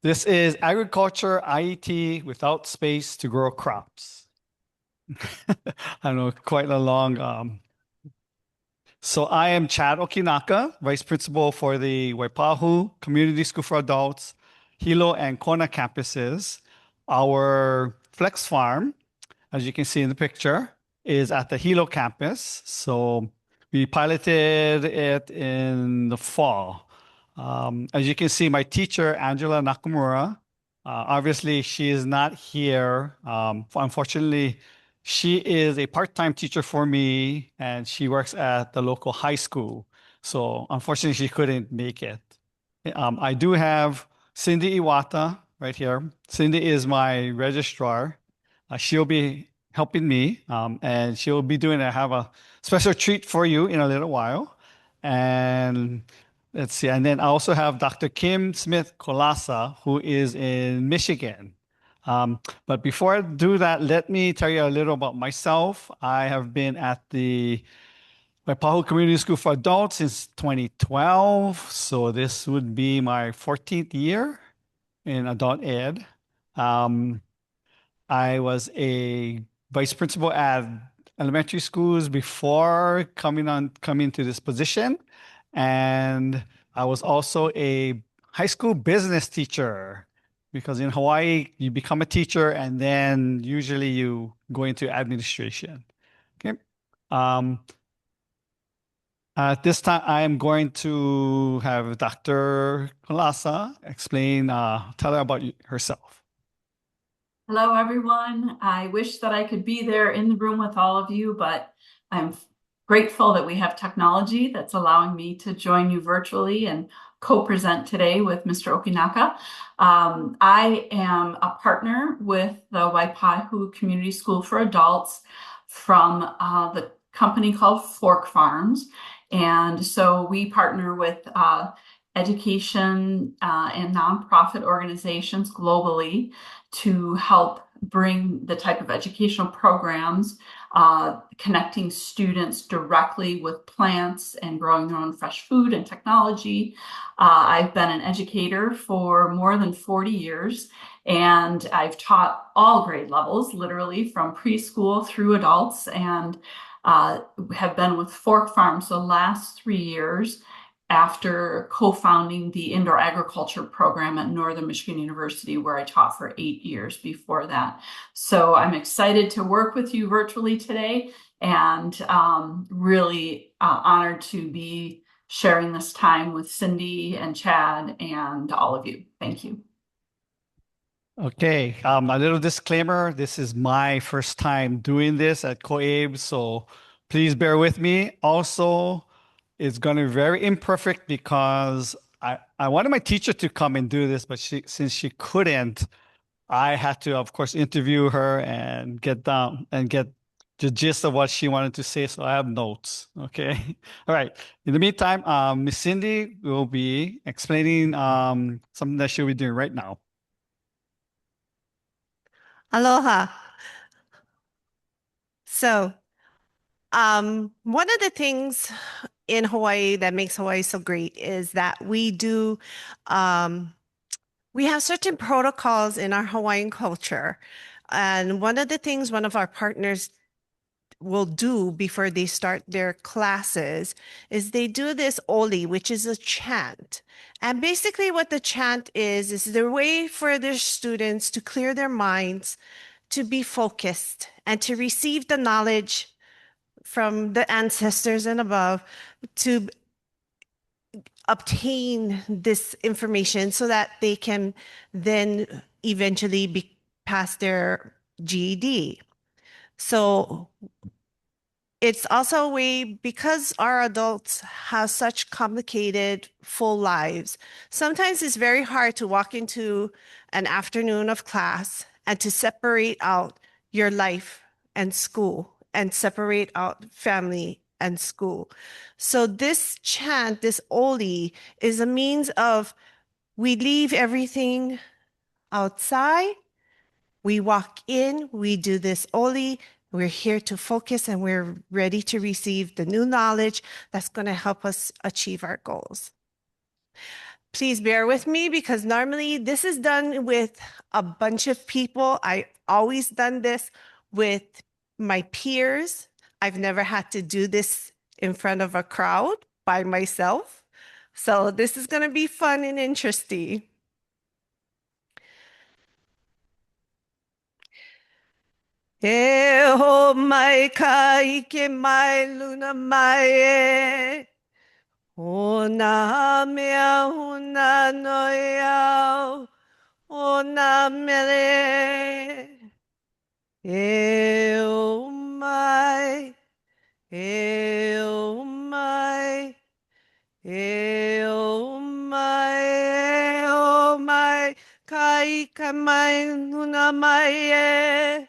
This is agriculture IET without space to grow crops. I know, quite a long. So I am Chad Okinaka, Vice Principal for the Waipahu Community School for Adults, Hilo and Kona campuses. Our flex farm, as you can see in the picture, is at the Hilo campus. So we piloted it in the fall. As you can see, my teacher, Angela Nakamura, obviously she is not here. Unfortunately, she is a part-time teacher for me, and she works at the local high school. So unfortunately, she couldn't make it. I do have Cindy Iwata right here. Cindy is my registrar. She'll be helping me, and she'll be doing I have a special treat for you in a little while. And let's see. And then I also have Dr. Kim Smith Kolasa, who is in Michigan. But before I do that, let me tell you a little about myself. I have been at the Waipahu Community School for Adults since 2012. So this would be my 14th year in adult ed. Um, I was a vice principal at elementary schools before coming to this position, and I was also a high school business teacher because in Hawaii you become a teacher and then usually you go into administration. Okay. Um, at this time, I am going to have Dr. Kolasa explain, tell her about herself. Hello, everyone. I wish that I could be there in the room with all of you, but I'm grateful that we have technology that's allowing me to join you virtually and co-present today with Mr. Okinaka. I am a partner with the Waipahu Community School for Adults from the company called Fork Farms. And so we partner with education and nonprofit organizations globally to help bring the type of educational programs connecting students directly with plants and growing their own fresh food and technology. I've been an educator for more than 40 years, and I've taught all grade levels, literally from preschool through adults, and have been with Fork Farms the last 3 years after co-founding the indoor agriculture program at Northern Michigan University, where I taught for 8 years before that. So I'm excited to work with you virtually today, and really honored to be sharing this time with Cindy and Chad and all of you. Thank you. Okay, a little disclaimer. This is my first time doing this at COABE, so please bear with me. Also, it's going to be very imperfect because I wanted my teacher to come and do this, but since she couldn't, I had to, of course, interview her and get down and get the gist of what she wanted to say. So I have notes. Okay. All right. In the meantime, Miss Cindy will be explaining something that she'll be doing right now. Aloha. So, one of the things in Hawaii that makes Hawaii so great is that we have certain protocols in our Hawaiian culture. And one of the things one of our partners will do before they start their classes is they do this oli, which is a chant. And basically what the chant is their way for their students to clear their minds, to be focused, and to receive the knowledge from the ancestors and above to obtain this information so that they can then eventually be pass their GED. So it's also a way because our adults have such complicated full lives. Sometimes it's very hard to walk into an afternoon of class and to separate out your life and school and separate out family and school. So this chant, this oli, is a means of we leave everything outside, we walk in, we do this oli, we're here to focus and we're ready to receive the new knowledge that's going to help us achieve our goals. please bear with me because normally this is done with a bunch of people. I always done this with my peers. I've never had to do this in front of a crowd by myself. So this is going to be fun and interesting. E ho mai ka ike mai luna mai e. O nā mea huna noi au. O nā mele. E o mai. E o mai. E o mai. E o mai. Ka ika mai luna mai e.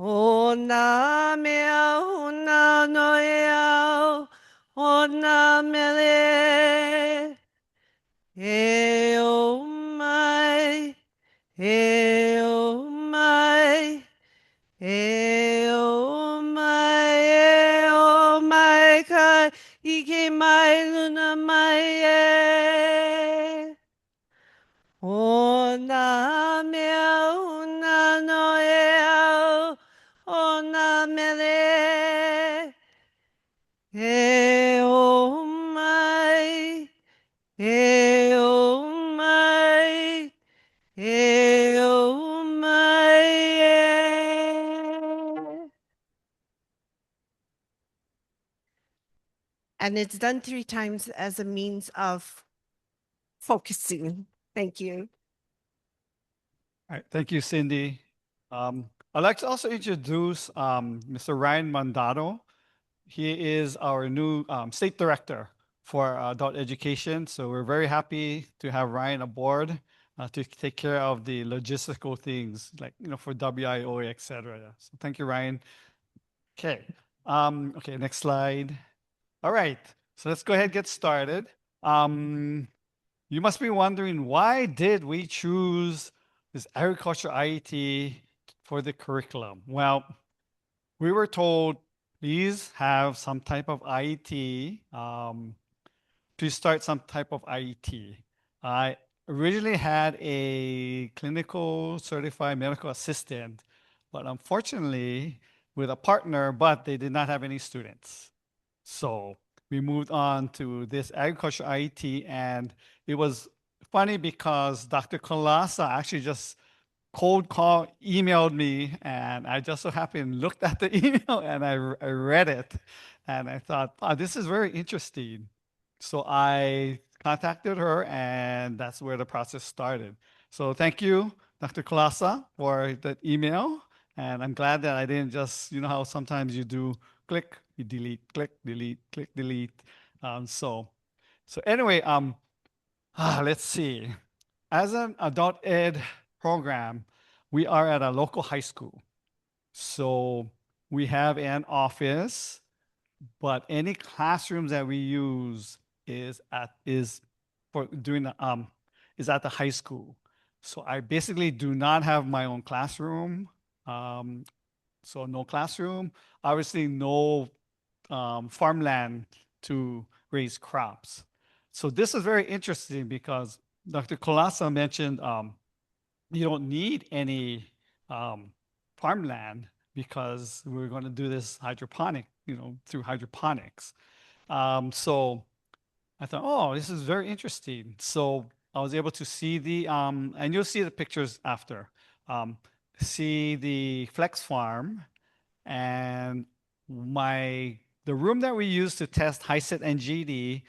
O nā mea huna noi au, o nā mele. E o mai, e o mai, e o mai, e o mai, ka ike mai luna mai e. O nā mea huna no e au, o nā mele. E o mai, e o mai, e o mai e. And it's done 3 times as a means of focusing. Thank you. All right, thank you, Cindy. I'd like to also introduce Mr. Ryan Mandado. He is our new state director for adult education. So we're very happy to have Ryan aboard to take care of the logistical things like, for WIOA, et cetera. Yeah. So thank you, Ryan. Okay. Okay, next slide. All right. So let's go ahead and get started. You must be wondering, why did we choose this agriculture IET for the curriculum? Well, we were told, please have some type of IET, to start some type of IET. I originally had a clinical certified medical assistant, but unfortunately with a partner, but they did not have any students. So we moved on to this agriculture IET, and it was funny because Dr. Kalasa actually just cold call emailed me, and I just so happened looked at the email and I read it, and I thought, wow, this is very interesting. So I contacted her, and that's where the process started. So thank you, Dr. Kalasa, for that email. And I'm glad that I didn't just, how sometimes you do click, you delete, click, delete, click, delete. So anyway, let's see. As an adult ed program, we are at a local high school. So we have an office, but any classrooms that we use is at the high school. So I basically do not have my own classroom. So no classroom, obviously no farmland to raise crops. So this is very interesting because Dr. Kolasa mentioned you don't need any farmland because we're going to do this hydroponic, through hydroponics. So I thought, oh, this is very interesting. So I was able to see and you'll see the pictures after, see the flex farm, and the room that we use to test HiSET and GD.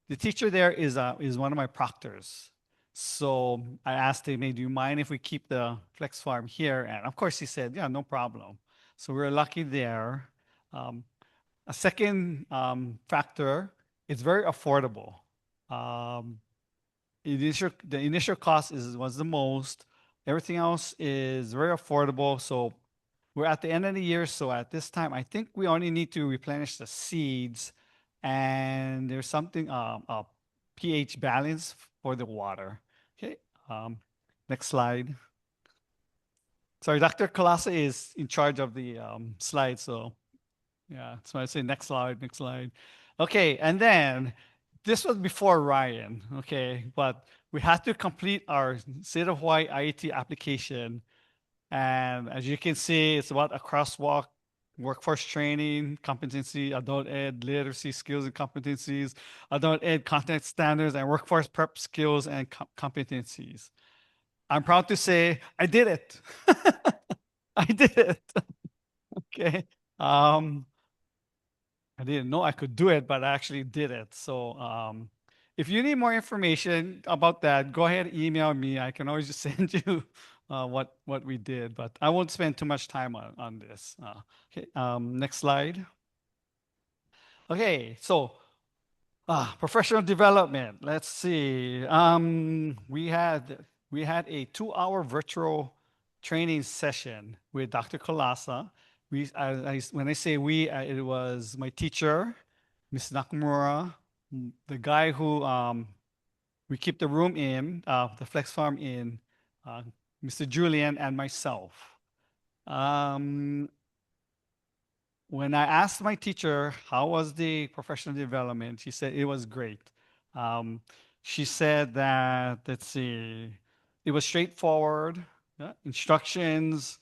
The teacher there is one of my proctors. So I asked him, hey, do you mind if we keep the flex farm here? And of course he said, yeah, no problem. So we were lucky there. A second factor, it's very affordable. The initial cost was the most. Everything else is very affordable. So we're at the end of the year. So at this time, I think we only need to replenish the seeds, and there's something a pH balance for the water. Okay. Next slide. Sorry, Dr. Kalasa is in charge of the slide. So yeah, so I say next slide, next slide. Okay, and then this was before Ryan, okay, but we had to complete our state of Hawaii IET application. And as you can see, it's about a crosswalk, workforce training, competency, adult ed, literacy skills and competencies, adult ed content standards, and workforce prep skills and competencies. I'm proud to say I did it. I did it. Okay. Um, I didn't know I could do it, but I actually did it. So if you need more information about that, go ahead and email me. I can always just send you what we did, but I won't spend too much time on this. Okay, next slide. Okay, so professional development. Let's see. We had a 2-hour virtual training session with Dr. Kalasa. When I say we, it was my teacher, Ms. Nakamura, the guy who we keep the room in, the Flex Farm in, uh, Mr. Julian, and myself. Um, when I asked my teacher how was the professional development, she said it was great. Um, she said that, let's see, it was straightforward. Instructions,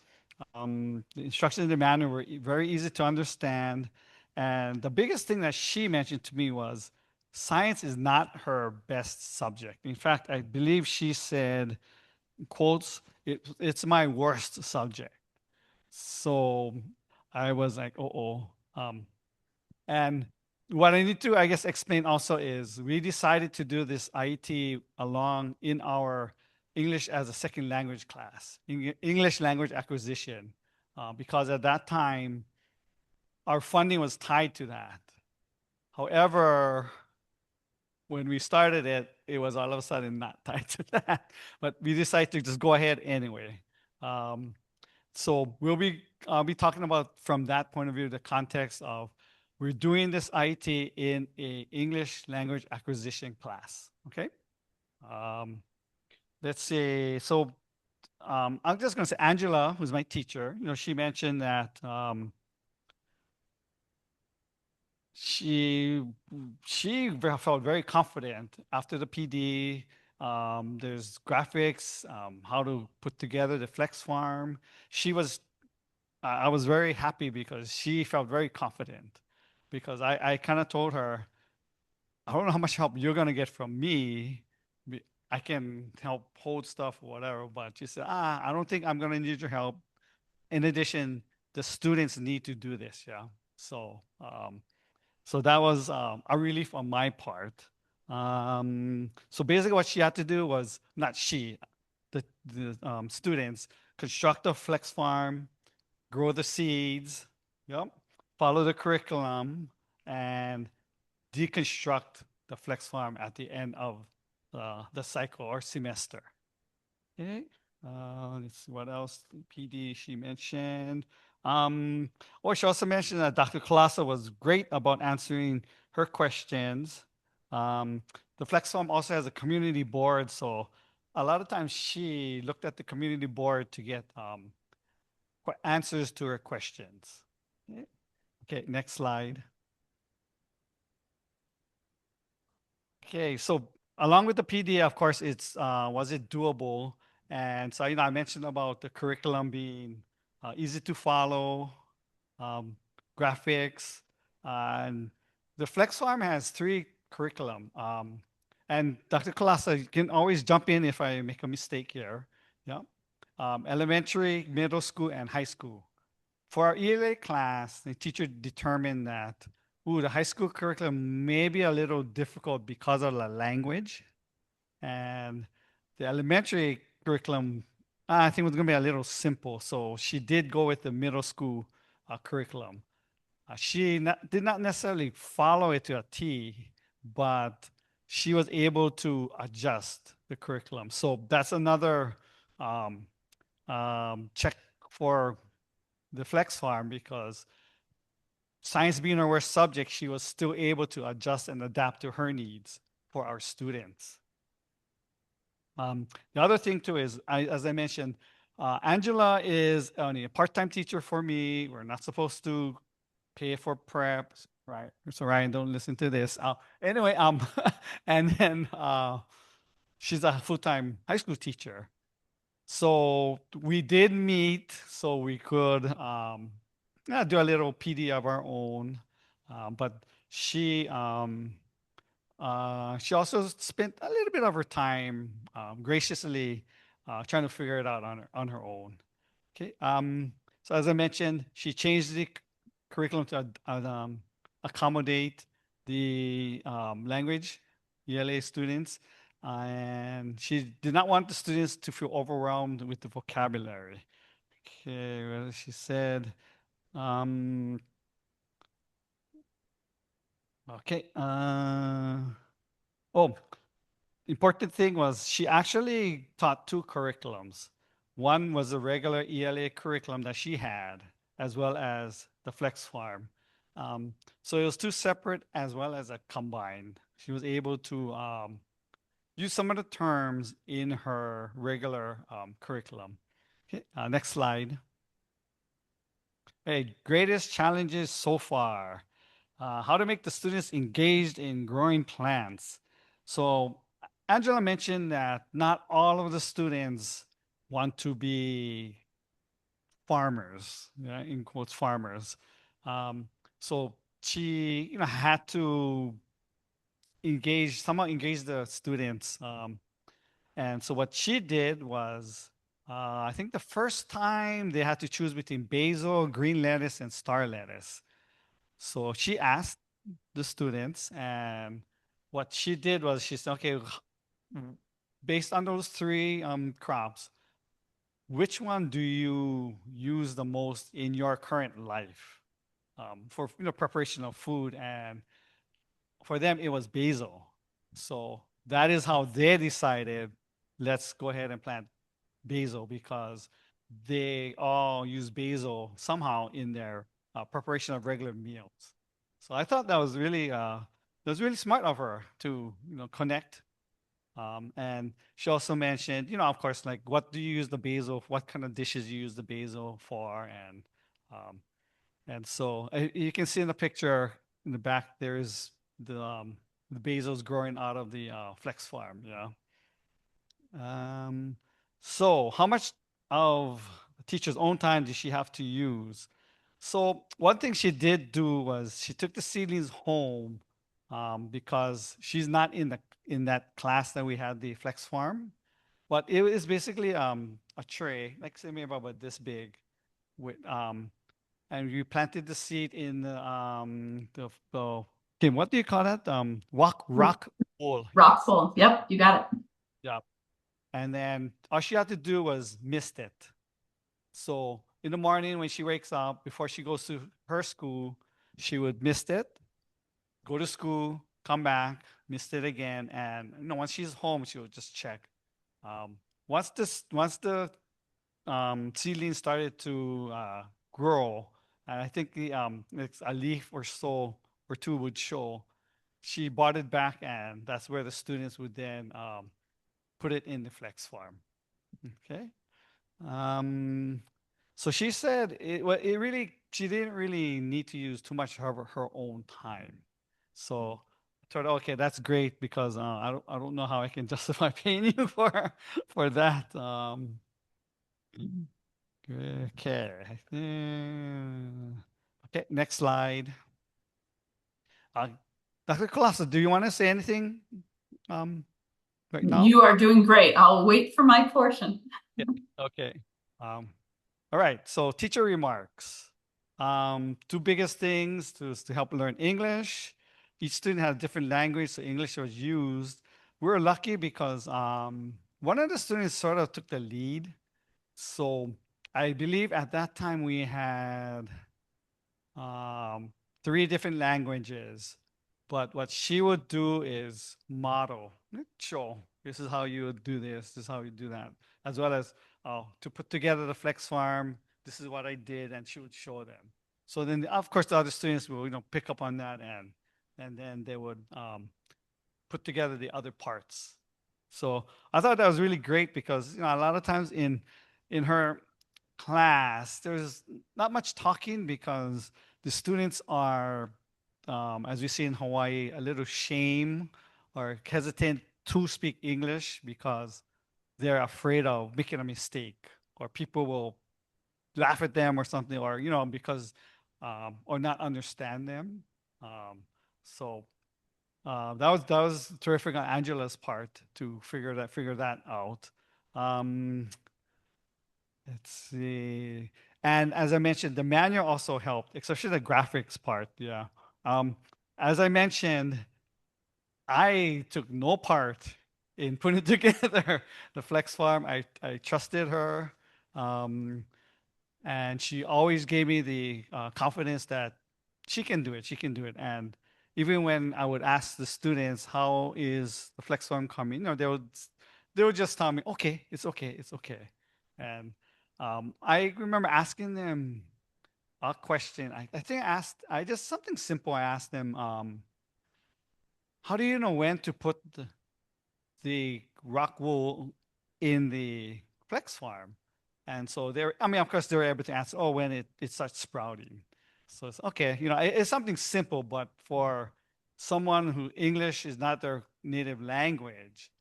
the instructions in the manual were very easy to understand. And the biggest thing that she mentioned to me was science is not her best subject. In fact, I believe she said, quotes, it's my worst subject. So I was like, oh. And what I need to, I guess, explain also is we decided to do this IET along in our English as a second language class, English language acquisition, because at that time, our funding was tied to that. However, when we started it, it was all of a sudden not tied to that, but we decided to just go ahead anyway. Um, so I'll be talking about from that point of view, the context of we're doing this IET in a English language acquisition class. Okay. Um, let's see. So I'm just going to say Angela, who's my teacher. She mentioned that she felt very confident after the PD. There's graphics, how to put together the Flex Farm. I was very happy because she felt very confident because I kind of told her, I don't know how much help you're going to get from me. I can help hold stuff or whatever, but she said, I don't think I'm going to need your help. In addition, the students need to do this. Yeah. So that was a relief on my part. So basically what she had to do was, not she, the students, construct a flex farm, grow the seeds, yep, follow the curriculum, and deconstruct the flex farm at the end of the cycle or semester. Okay. Let's see what else. PD she mentioned. She also mentioned that Dr. Kalasa was great about answering her questions. The Flex Farm also has a community board, so a lot of times she looked at the community board to get answers to her questions. Okay, next slide. Okay, so along with the PD, of course, it's was it doable? And so I mentioned about the curriculum being easy to follow, um, graphics, and the Flex Farm has 3 curriculum. And Dr. Kalasa, you can always jump in if I make a mistake here. Yeah, elementary, middle school, and high school. For our ELA class, the teacher determined that, the high school curriculum may be a little difficult because of the language. And the elementary curriculum, I think was going to be a little simple. So she did go with the middle school curriculum. She did not necessarily follow it to a T, but she was able to adjust the curriculum. So that's another check for the Flex Farm because science being her worst subject, she was still able to adjust and adapt to her needs for our students. The other thing too is, as I mentioned, Angela is only a part-time teacher for me. We're not supposed to pay for prep. right? So Ryan, don't listen to this. Anyway, and then she's a full-time high school teacher. So we did meet so we could yeah, do a little PD of our own. But she also spent a little bit of her time graciously trying to figure it out on her own. Okay. So as I mentioned, she changed the curriculum to accommodate the language ELA students, and she did not want the students to feel overwhelmed with the vocabulary. Okay, well, she said, um, okay, oh, important thing was she actually taught two curriculums. One was the regular ELA curriculum that she had, as well as the Flex Farm. So it was two separate as well as a combined. She was able to use some of the terms in her regular curriculum. Okay, next slide. Hey, greatest challenges so far. How to make the students engaged in growing plants. So Angela mentioned that not all of the students want to be farmers, yeah, in quotes, farmers. Um, so she, had to somehow engage the students. And so what she did was, I think the first time they had to choose between basil, green lettuce, and star lettuce. So she asked the students, and what she did was she said, okay, based on those three crops, which one do you use the most in your current life for preparation of food? And for them, it was basil. So that is how they decided, let's go ahead and plant basil because they all use basil somehow in their preparation of regular meals. So I thought that was really smart of her to connect. And she also mentioned, of course, like what do you use the basil? What kind of dishes you use the basil for? Um, and so you can see in the picture in the back there is the basil's growing out of the flex farm. Yeah. Um, so how much of the teacher's own time did she have to use? So one thing she did do was she took the seedlings home because she's not in that class that we had the flex farm, but it is basically a tray, like say maybe about this big, with and you planted the seed in the Kim, what do you call that? Rock wool. Rock Yes. pool. Yep, you got it. Yeah. And then all she had to do was mist it. So in the morning when she wakes up, before she goes to her school, she would mist it, go to school, come back, mist it again, and once she's home, she would just check. Um, once the seedling started to grow, and I think it's a leaf or so or two would show, she brought it back, and that's where the students would then put it in the flex farm. Okay. Um, so she said she didn't really need to use too much of her own time. So I told her, okay, that's great because I don't know how I can justify paying you for that. Okay. Okay, next slide. Uh, Dr. Colasa, do you want to say anything um, right now? You are doing great. I'll wait for my portion. Yeah. Okay. Um, all right. So teacher remarks. Two biggest things to help learn English. Each student had a different language, so English was used. We were lucky because one of the students sort of took the lead. So I believe at that time we had um, three different languages. But what she would do is model, show this is how you would do this is how you do that, as well as to put together the flex farm. This is what I did, and she would show them. So then, of course, the other students will pick up on that, and then they would put together the other parts. So I thought that was really great because a lot of times in her class there's not much talking because the students are as we see in Hawaii, a little shame or hesitant to speak English because they're afraid of making a mistake or people will laugh at them or something, or because or not understand them. Um, so that was terrific on Angela's part to figure that out. Um, let's see. And as I mentioned, the manual also helped, especially the graphics part. Yeah. Um, as I mentioned, I took no part in putting together the Flex Farm. I trusted her. Um, and she always gave me the confidence that she can do it. She can do it. And even when I would ask the students, "How is the flex form coming?" they would just tell me, "Okay, it's okay." And I remember asking them a question. I think I just something simple. I asked them, "How do you know when to put the rock wool in the flex farm?" And so I mean, of course, they were able to answer, "Oh, when it starts sprouting." So it's okay, it's something simple, but for someone who English is not their native language,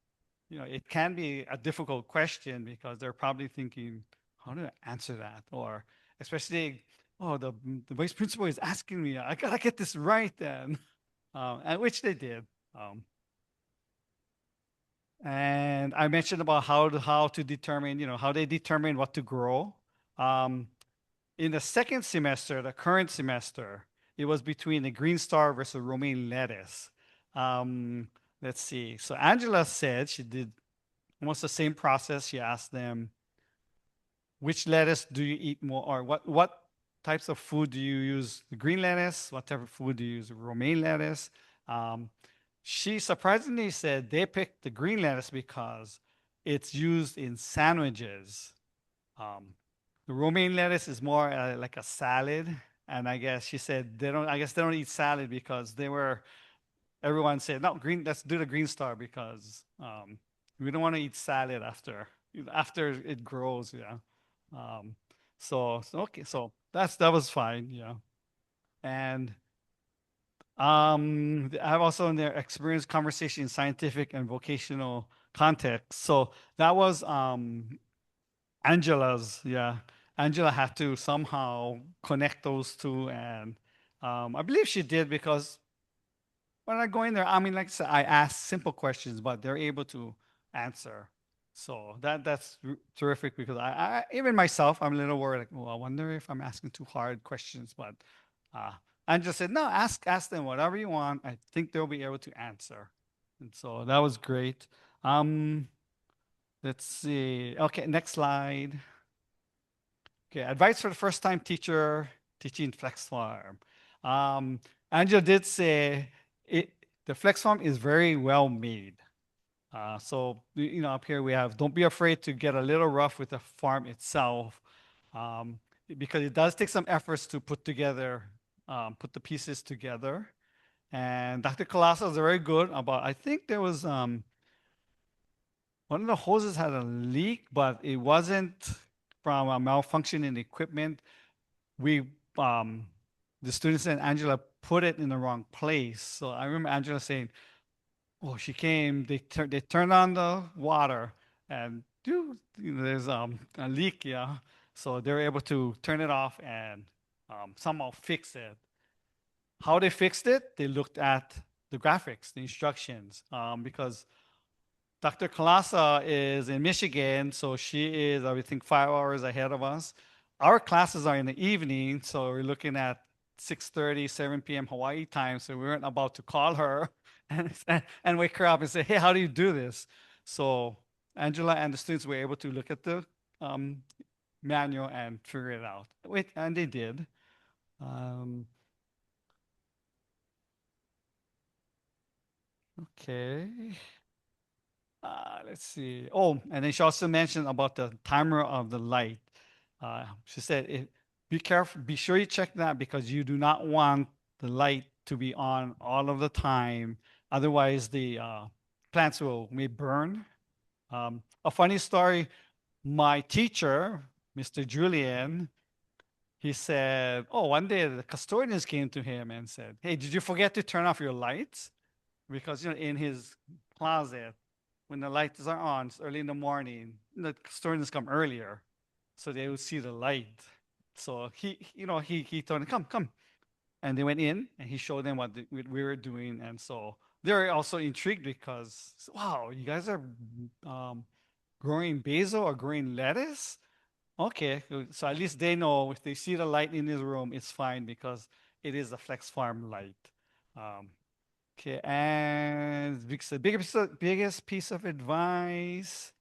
it can be a difficult question because they're probably thinking, how do I answer that? Or especially, oh, the vice principal is asking me, I gotta get this right then, and which they did. Um, and I mentioned about how to determine, how they determine what to grow. Um, in the second semester, the current semester, it was between the green star versus romaine lettuce. Um, let's see. So Angela said she did almost the same process. She asked them, which lettuce do you eat more, or what types of food do you use? The green lettuce. What type of food do you use? Romaine lettuce. Um, she surprisingly said they picked the green lettuce because it's used in sandwiches. Um, the romaine lettuce is more like a salad, and I guess she said they don't. I guess they don't eat salad because everyone said no green. Let's do the green star because we don't want to eat salad after it grows. Yeah. Um, so okay, so that was fine. Yeah, and I've also in their experienced conversation in scientific and vocational context. So that was Angela's. Yeah, Angela had to somehow connect those two, and I believe she did because when I go in there, I mean, like I said, I ask simple questions, but they're able to answer. So that's terrific because I even myself I'm a little worried. Like, well, I wonder if I'm asking too hard questions, but uh, Angela said, no, ask them whatever you want. I think they'll be able to answer, and so that was great. Um, let's see. Okay, next slide. Okay, advice for the first time teacher teaching flex farm. Um, Angela did say it. The flex farm is very well made. So up here we have don't be afraid to get a little rough with the farm itself, um, because it does take some efforts to put the pieces together. And Dr. Colasa is very good about. I think there was one of the hoses had a leak, but it wasn't from a malfunction in the equipment. We the students and Angela put it in the wrong place. So I remember Angela saying, "Oh, she came. They turned on the water, and there's a leak, yeah. So they were able to turn it off and somehow fix it. How they fixed it? They looked at the graphics, the instructions, because Dr. Kalasa is in Michigan, so she is, I think, 5 hours ahead of us. Our classes are in the evening, so we're looking at 6:30, 7 p.m. Hawaii time. So we weren't about to call her and wake her up and say, "Hey, how do you do this?" So Angela and the students were able to look at the um, manual and figure it out. Wait, and they did. Um, okay. Let's see. Oh, and then she also mentioned about the timer of the light. She said, be careful, be sure you check that because you do not want the light to be on all of the time. Otherwise, the plants may burn. A funny story, my teacher, Mr. Julian, he said, oh, one day the custodians came to him and said, hey, did you forget to turn off your lights? Because, in his closet, when the lights are on, it's early in the morning, the custodians come earlier, so they would see the light. So he told them, come. And they went in and he showed them what we were doing. And so they're also intrigued because, wow, you guys are um, growing basil or growing lettuce? Okay, so at least they know if they see the light in his room, it's fine because it is a Flex Farm light. Um, okay, and the biggest piece of advice: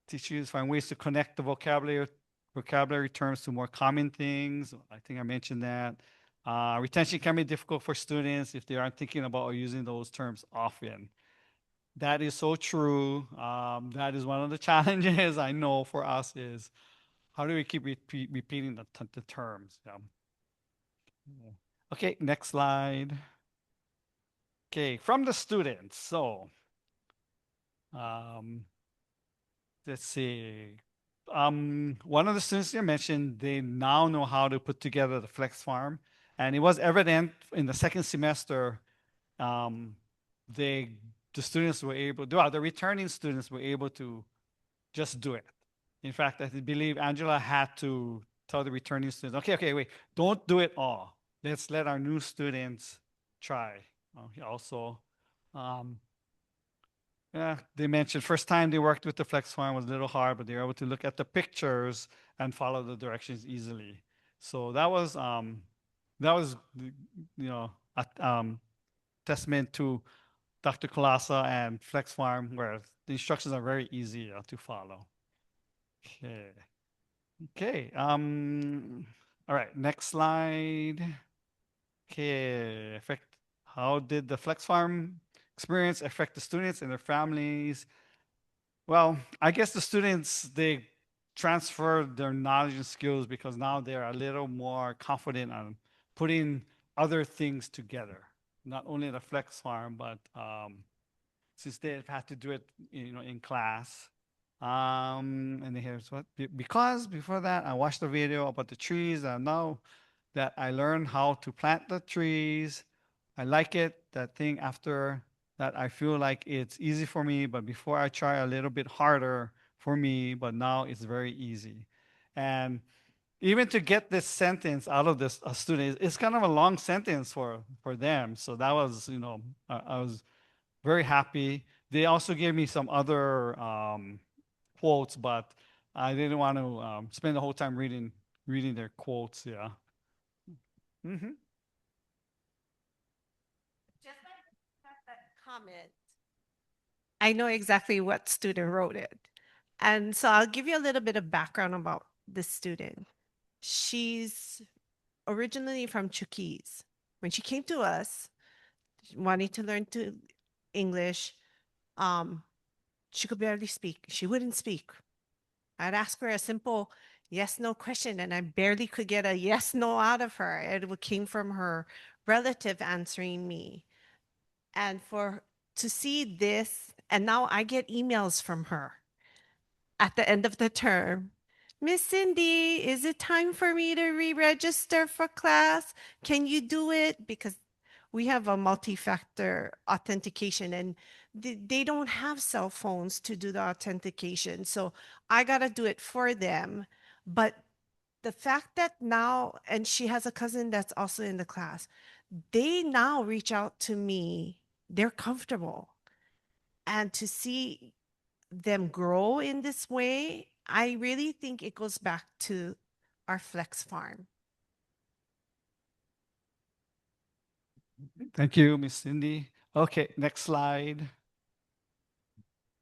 teach you to find ways to connect the vocabulary terms to more common things. I think I mentioned that. Retention can be difficult for students if they aren't thinking about or using those terms often. That is so true. That is one of the challenges I know for us is how do we keep repeating the terms? Yeah. Okay, next slide. Okay, from the students. So, um, let's see. One of the students you mentioned, they now know how to put together the flex farm, and it was evident in the second semester. Um, they the students were able, the returning students were able to just do it. In fact, I believe Angela had to tell the returning students, okay, wait, don't do it all. Let's let our new students try. Also, um, yeah, they mentioned first time they worked with the flex farm was a little hard, but they were able to look at the pictures and follow the directions easily. So that was a testament to Dr. Kalasa and Flex Farm, where the instructions are very easy to follow. Okay. Okay. All right. Next slide. Okay. How did the Flex Farm experience affect the students and their families? Well, I guess the students, they transferred their knowledge and skills because now they're a little more confident on putting other things together. Not only the Flex Farm, but since they've had to do it, in class. And here's what, because before that, I watched the video about the trees, and now that I learned how to plant the trees, I like it. That thing after that, I feel like it's easy for me, but before I try a little bit harder for me, but now it's very easy. And even to get this sentence out of this a student, it's kind of a long sentence for them. So that was, I was very happy. They also gave me some other quotes, but I didn't want to spend the whole time reading their quotes. Yeah. Hmm. Just by that comment, I know exactly what student wrote it. And so I'll give you a little bit of background about the student. She's originally from Chuquis. When she came to us, wanting to learn to English, um, she could barely speak. She wouldn't speak. I'd ask her a simple yes no question, and I barely could get a yes no out of her. It came from her relative answering me. And for to see this, and now I get emails from her at the end of the term. Miss Cindy, is it time for me to re-register for class? Can you do it? Because we have a multi-factor authentication and they don't have cell phones to do the authentication. So I got to do it for them. But the fact that now, and she has a cousin that's also in the class, they now reach out to me. They're comfortable. And to see them grow in this way, I really think it goes back to our flex farm. Thank you, Miss Cindy. Okay, next slide.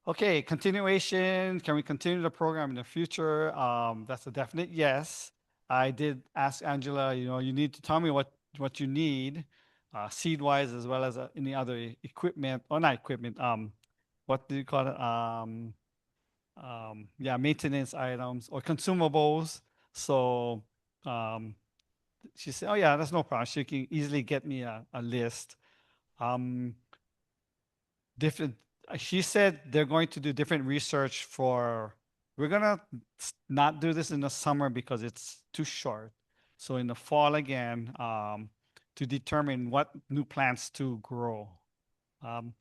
Okay, continuation. Can we continue the program in the future? That's a definite yes. I did ask Angela, you need to tell me what you need, seed-wise as well as any other equipment, or not equipment, what do you call it? Yeah, maintenance items or consumables. So um, she said, oh yeah, that's no problem. She can easily get me a list. Um, different She said they're going to do different research for, we're gonna not do this in the summer because it's too short, So in the fall again, to determine what new plants to grow. Um,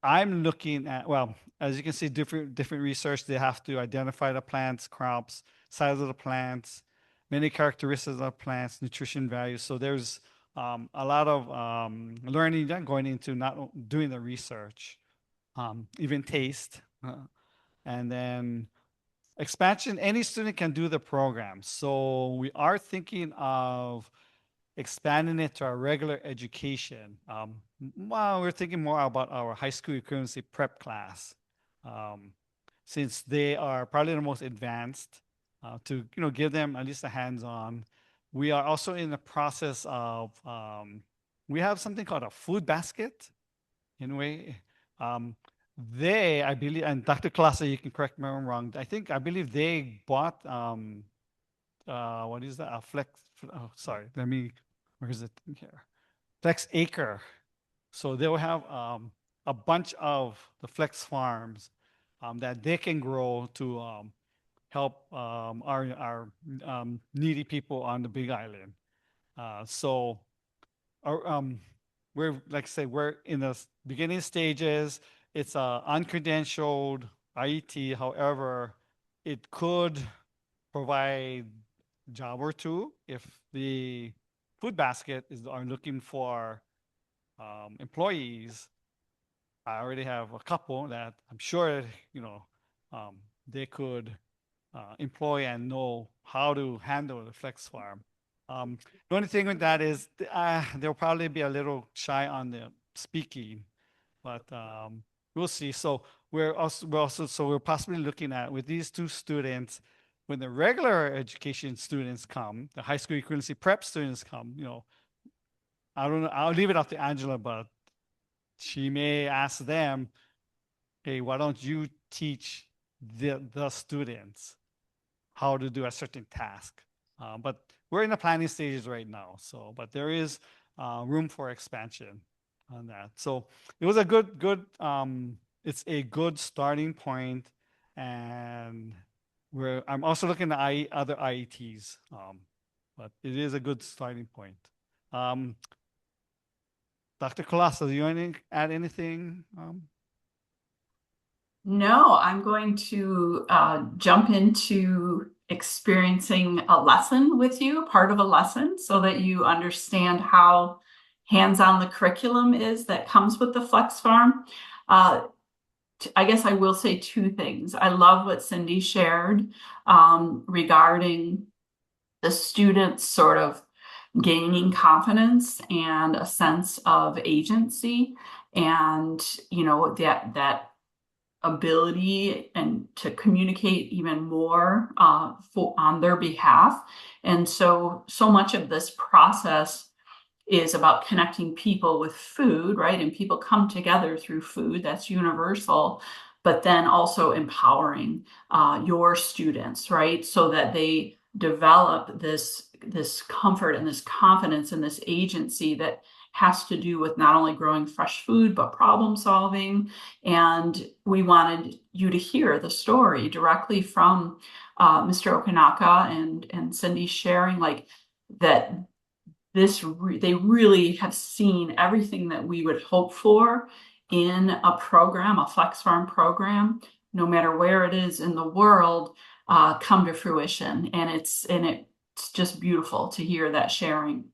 I'm looking at, well, as you can see, different research, they have to identify the plants, crops, size of the plants, many characteristics of plants, nutrition values. So there's a lot of learning that going into not doing the research, even taste. And then expansion, any student can do the program. So we are thinking of expanding it to our regular education. Well, we're thinking more about our high school equivalency prep class, um, since they are probably the most advanced, to give them at least a hands-on. We are also in the process of we have something called a food basket. In a way, I believe, and Dr. Klasa, you can correct me if I'm wrong. I believe they bought what is that? A flex. Oh, sorry. Where is it in here? Flex Acre. So they will have a bunch of the flex farms that they can grow to help our needy people on the Big Island. So our, we're, like I say, we're in the beginning stages. It's a uncredentialed IET. However, it could provide job or two if the food basket are looking for employees. I already have a couple that I'm sure um, they could employ and know how to handle the flex farm. The only thing with that is they'll probably be a little shy on the speaking, but we'll see. So we're possibly looking at with these two students, when the regular education students come, the high school equivalency prep students come, I don't know, I'll leave it up to Angela, but she may ask them, hey, why don't you teach the students how to do a certain task? But we're in the planning stages right now. So, but there is room for expansion on that. So it was a it's a good starting point, and I'm also looking at other IETs, but it is a good starting point. Um, Dr. Colassa, do you want to add anything? No, I'm going to jump into experiencing a lesson with you, part of a lesson, so that you understand how hands-on the curriculum is that comes with the Flex Farm. I guess I will say two things. I love what Cindy shared regarding the students sort of gaining confidence and a sense of agency, and that ability and to communicate even more on their behalf. And so much of this process is about connecting people with food, right? And people come together through food, that's universal, but then also empowering your students, right? So that they develop this comfort and this confidence and this agency that has to do with not only growing fresh food, but problem solving. And we wanted you to hear the story directly from Mr. Okanaka and Cindy sharing like that they really have seen everything that we would hope for in a program, a Flex Farm program, no matter where it is in the world, come to fruition. And it's just beautiful to hear that sharing.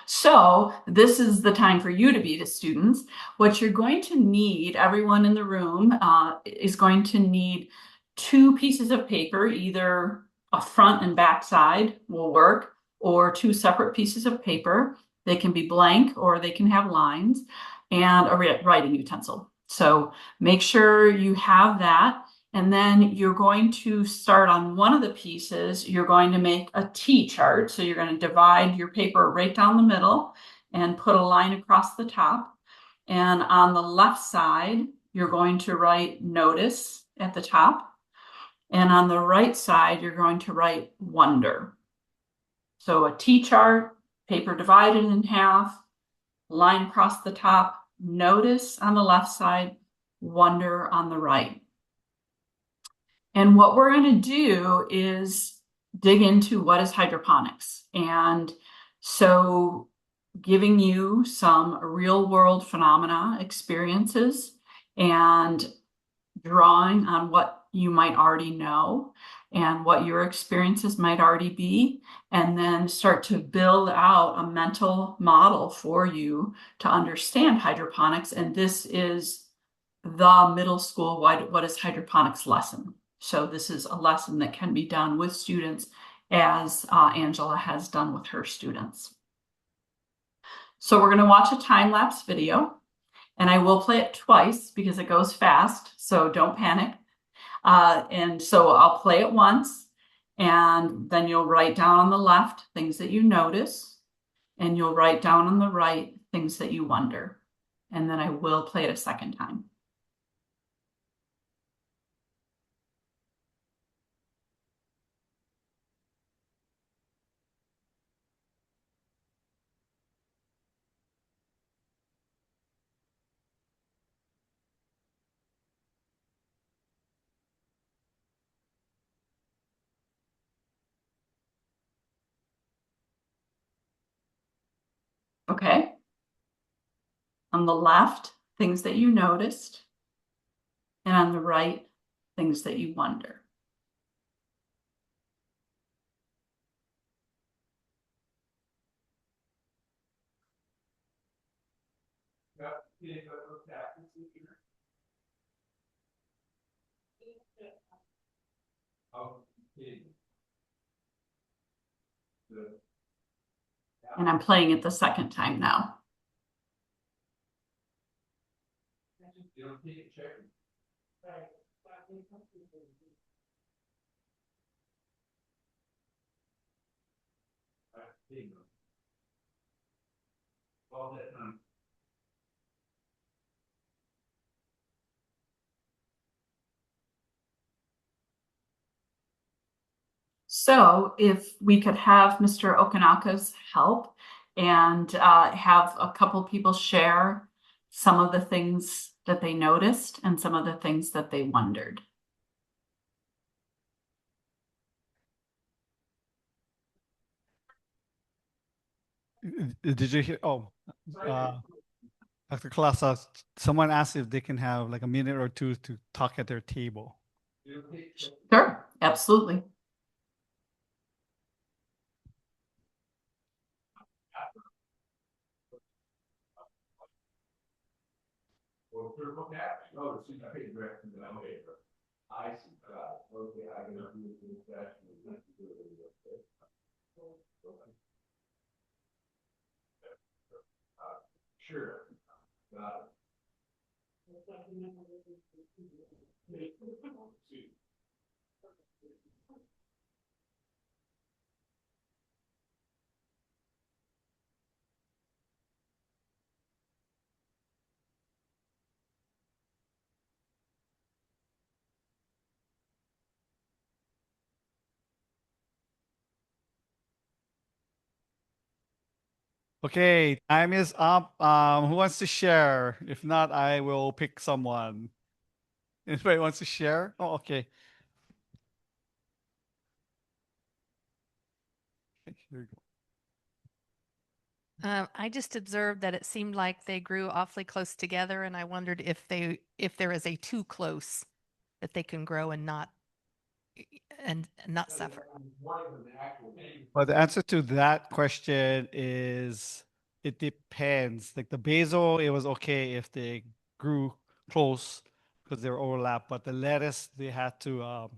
So this is the time for you to be the students. What you're going to need, everyone in the room is going to need two pieces of paper, either a front and back side will work, or two separate pieces of paper. They can be blank or they can have lines, and a writing utensil. So make sure you have that. And then you're going to start on one of the pieces. You're going to make a T chart. So you're going to divide your paper right down the middle and put a line across the top. And on the left side, you're going to write notice at the top. And on the right side, you're going to write wonder. So a T chart, paper divided in half, line across the top, notice on the left side, wonder on the right. And what we're going to do is dig into what is hydroponics. And so giving you some real world phenomena experiences and drawing on what you might already know and what your experiences might already be, and then start to build out a mental model for you to understand hydroponics. And this is the middle school what is hydroponics lesson. So this is a lesson that can be done with students, as Angela has done with her students. So we're going to watch a time-lapse video, and I will play it twice because it goes fast, so don't panic. And so I'll play it once, and then you'll write down on the left things that you notice, and you'll write down on the right things that you wonder. And then I will play it a second time. Okay. On the left, things that you noticed, and on the right, things that you wonder. And I'm playing it the second time now. So if we could have Mr. Okanaka's help and have a couple people share some of the things that they noticed and some of the things that they wondered. Did you hear? Oh, Dr. Klasa, someone asked if they can have like a minute or two to talk at their table. Sure, absolutely. Sure. Okay, time is up. Who wants to share? If not, I will pick someone. Anybody wants to share? Oh, okay. Okay, here we go. I just observed that it seemed like they grew awfully close together, and I wondered if there is a too close that they can grow and not suffer. But the answer to that question is it depends. Like the basil, it was okay if they grew close because they were overlapped, but the lettuce, they had to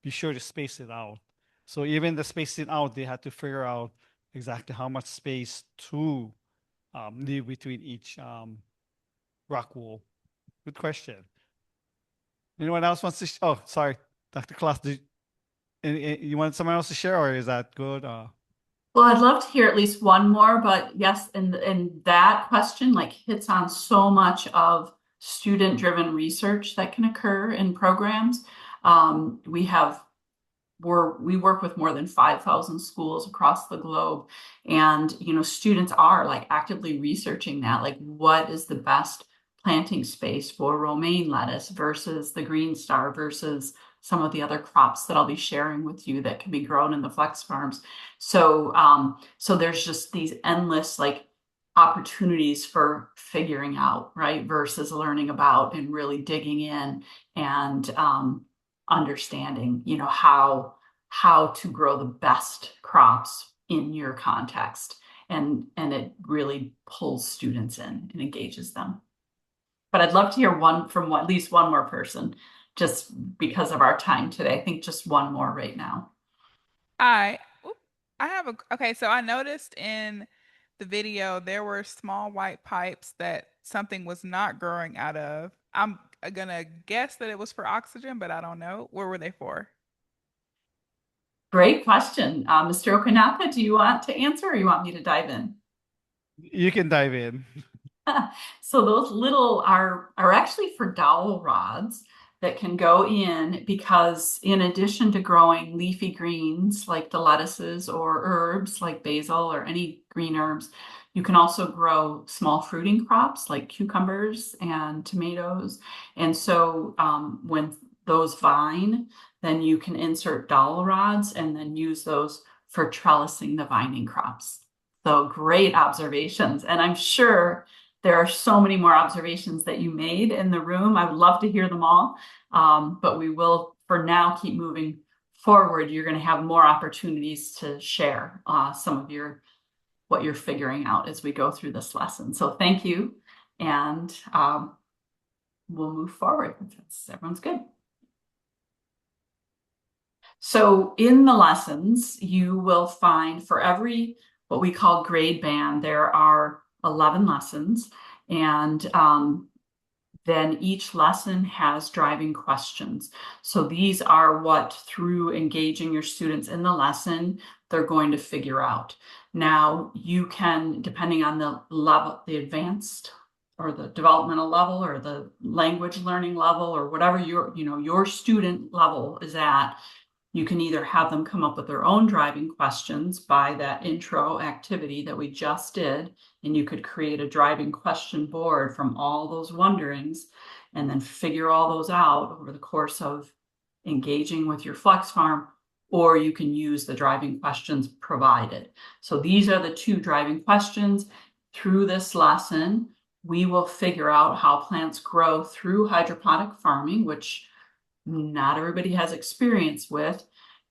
be sure to space it out. So even the spacing out, they had to figure out exactly how much space to leave between each rock wool. Good question. Anyone else wants to? Oh, sorry, Dr. Klaas, you want someone else to share, or is that good? Well, I'd love to hear at least one more, but yes, and that question like hits on so much of student-driven research that can occur in programs. We work with more than 5,000 schools across the globe, and students are like actively researching that, like what is the best planting space for romaine lettuce versus the green star versus some of the other crops that I'll be sharing with you that can be grown in the flex farms. So, so there's just these endless like opportunities for figuring out, right? Versus learning about and really digging in and understanding, you know, how to grow the best crops in your context. And it really pulls students in and engages them. But I'd love to hear one from at least one more person, just because of our time today. I think just one more right now. I have a, okay, so I noticed in the video there were small white pipes that something was not growing out of. I'm gonna guess that it was for oxygen, but I don't know. What were they for? Great question. Mr. Okanaka, do you want to answer or you want me to dive in? You can dive in. So those little are actually for dowel rods that can go in because in addition to growing leafy greens like the lettuces or herbs like basil or any green herbs, you can also grow small fruiting crops like cucumbers and tomatoes. And so when those vine, then you can insert dowel rods and then use those for trellising the vining crops. So great observations. And I'm sure there are so many more observations that you made in the room. I would love to hear them all, but we will, for now, keep moving forward. You're going to have more opportunities to share some of what you're figuring out as we go through this lesson. So thank you, and we'll move forward. Everyone's good. So in the lessons, you will find for every what we call grade band, there are 11 lessons, and then each lesson has driving questions. So these are what, through engaging your students in the lesson, they're going to figure out. Now, you can, depending on the level, the advanced or the developmental level or the language learning level or whatever your student level is at, you can either have them come up with their own driving questions by that intro activity that we just did, and you could create a driving question board from all those wonderings and then figure all those out over the course of engaging with your flex farm, or you can use the driving questions provided. So these are the two driving questions. Through this lesson, we will figure out how plants grow through hydroponic farming, which not everybody has experience with,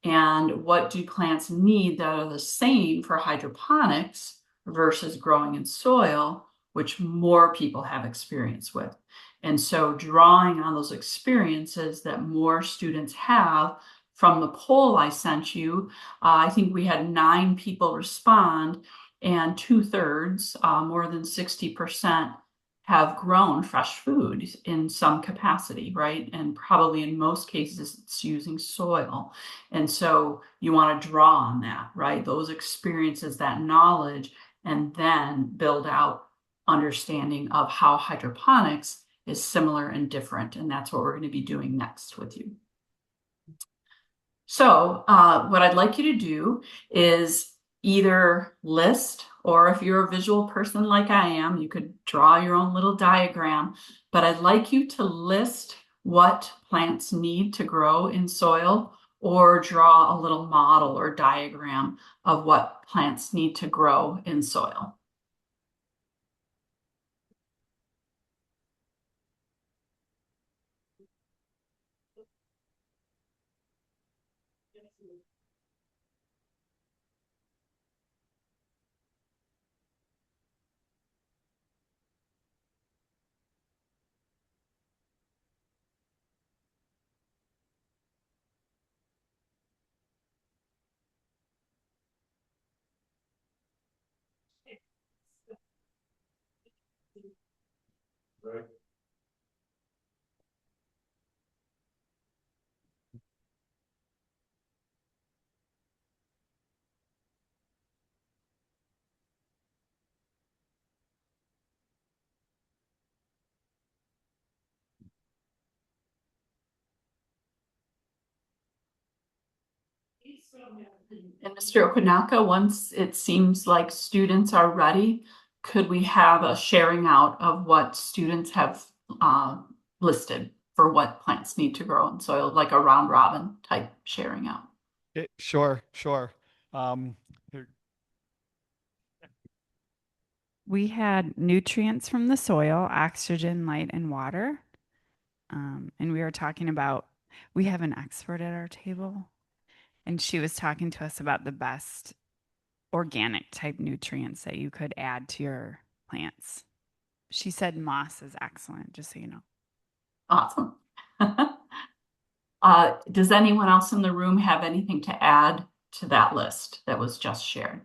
and what do plants need that are the same for hydroponics versus growing in soil, which more people have experience with. And so drawing on those experiences that more students have from the poll I sent you, I think we had 9 people respond, and 2/3, more than 60%, have grown fresh food in some capacity, right? And probably in most cases, it's using soil. And so you want to draw on that, right? Those experiences, that knowledge, and then build out understanding of how hydroponics is similar and different. And that's what we're going to be doing next with you. So what I'd like you to do is either list, or if you're a visual person like I am, you could draw your own little diagram, but I'd like you to list what plants need to grow in soil, or draw a little model or diagram of what plants need to grow in soil. And Mr. Okanaka, once it seems like students are ready, could we have a sharing out of what students have listed? for what plants need to grow in soil, like a round robin type sharing out. Sure, sure. Here- We had nutrients from the soil, oxygen, light, and water. And we were talking about, we have an expert at our table, and she was talking to us about the best organic type nutrients that you could add to your plants. She said moss is excellent, just so you know. Awesome. Does anyone else in the room have anything to add to that list that was just shared?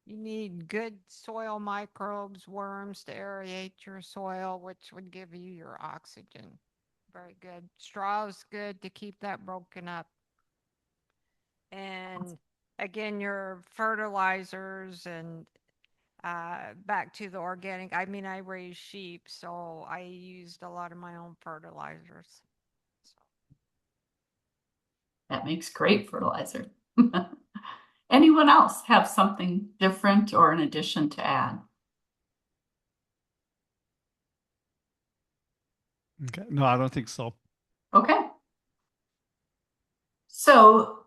You need good soil microbes, worms to aerate your soil, which would give you your oxygen. Very good. Straw is good to keep that broken up. And again, your fertilizers and back to the organic. I mean, I raise sheep, so I used a lot of my own fertilizers. That makes great fertilizer. Anyone else have something different or an addition to add? Okay. No, I don't think so. Okay. So,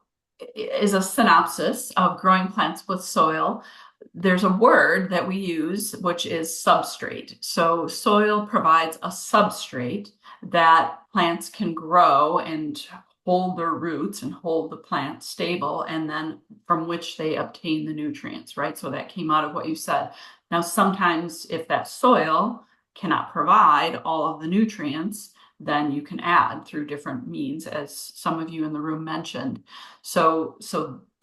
as a synopsis of growing plants with soil, there's a word that we use, which is substrate. So, soil provides a substrate that plants can grow and hold their roots and hold the plant stable, and then from which they obtain the nutrients, right? So, that came out of what you said. Now, sometimes if that soil cannot provide all of the nutrients, then you can add through different means, as some of you in the room mentioned. So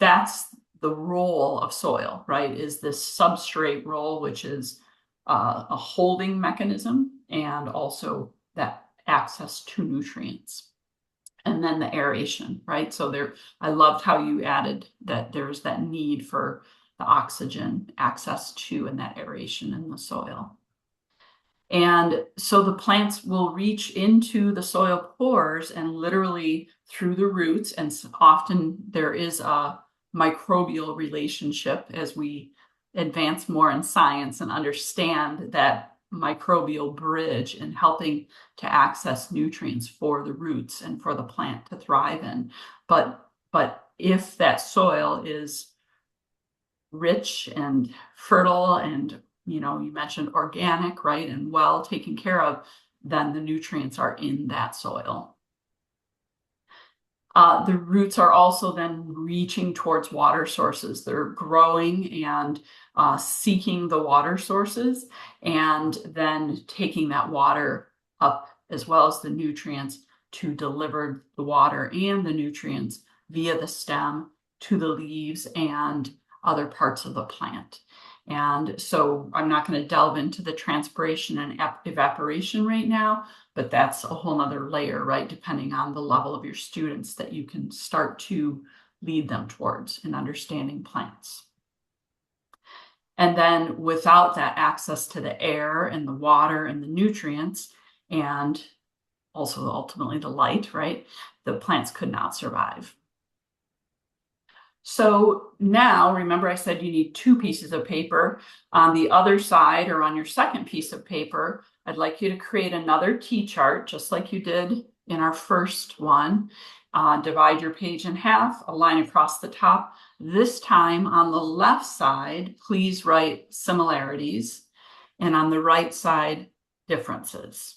that's the role of soil, right? Is this substrate role, which is a holding mechanism and also that access to nutrients. And then the aeration, right? So there, I loved how you added that there's that need for the oxygen access to and that aeration in the soil. And so the plants will reach into the soil pores and literally through the roots. And often there is a microbial relationship as we advance more in science and understand that microbial bridge in helping to access nutrients for the roots and for the plant to thrive in. But if that soil is rich and fertile and you mentioned organic, right, and well taken care of, then the nutrients are in that soil. The roots are also then reaching towards water sources. They're growing and seeking the water sources and then taking that water up as well as the nutrients to deliver the water and the nutrients via the stem to the leaves and other parts of the plant. And so I'm not going to delve into the transpiration and evaporation right now, but that's a whole nother layer, right? Depending on the level of your students that you can start to lead them towards in understanding plants. And then without that access to the air and the water and the nutrients, and also ultimately the light, right? The plants could not survive. So now, remember I said you need 2 pieces of paper. On the other side or on your second piece of paper, I'd like you to create another T-chart, just like you did in our first one. Divide your page in half, a line across the top. This time on the left side, please write similarities, and on the right side, differences.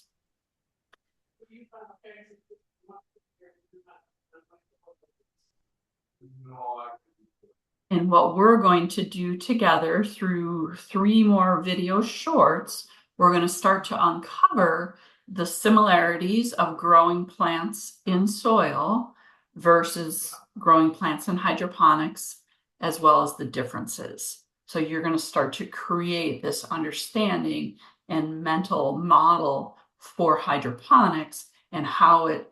And what we're going to do together through 3 more video shorts, we're going to start to uncover the similarities of growing plants in soil versus growing plants in hydroponics, as well as the differences. So you're going to start to create this understanding and mental model for hydroponics and how it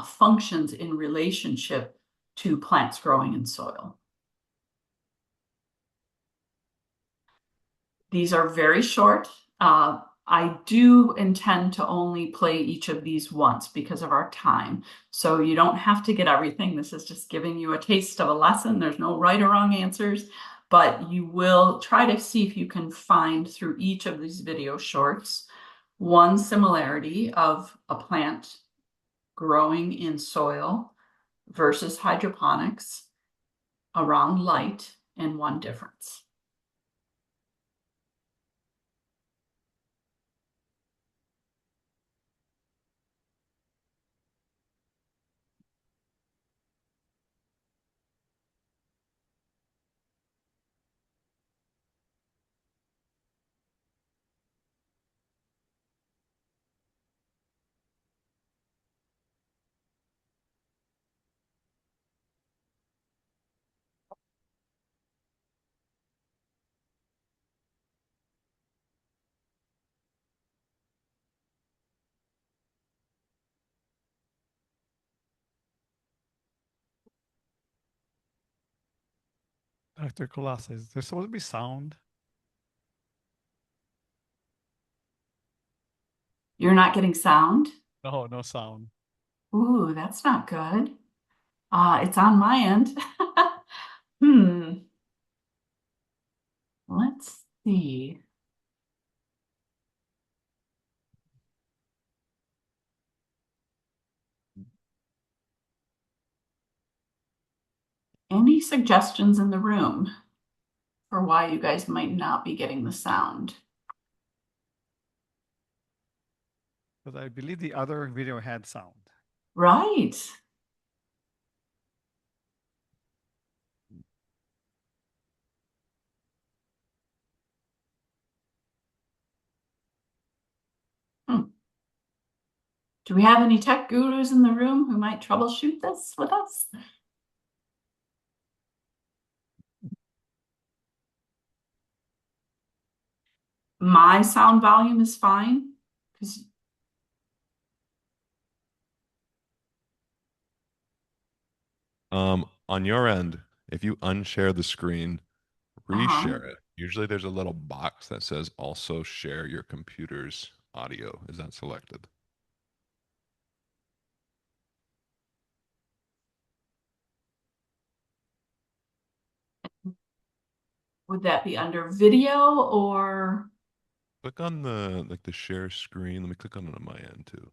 functions in relationship to plants growing in soil. These are very short. I do intend to only play each of these once because of our time. So you don't have to get everything. This is just giving you a taste of a lesson. There's no right or wrong answers, but you will try to see if you can find through each of these video shorts one similarity of a plant growing in soil versus hydroponics around light, and one difference. Dr. Colasa, is there supposed to be sound? You're not getting sound? No, no sound. Ooh, that's not good. It's on my end. Hmm. Let's see. Any suggestions in the room for why you guys might not be getting the sound? Because I believe the other video had sound. Right. Hmm. Do we have any tech gurus in the room who might troubleshoot this with us? My sound volume is fine. 'Cause- On your end, if you unshare the screen, uh-huh. reshare it. Usually there's a little box that says also share your computer's audio. Is that selected? Would that be under video or Click on the share screen. Let me click on it on my end too.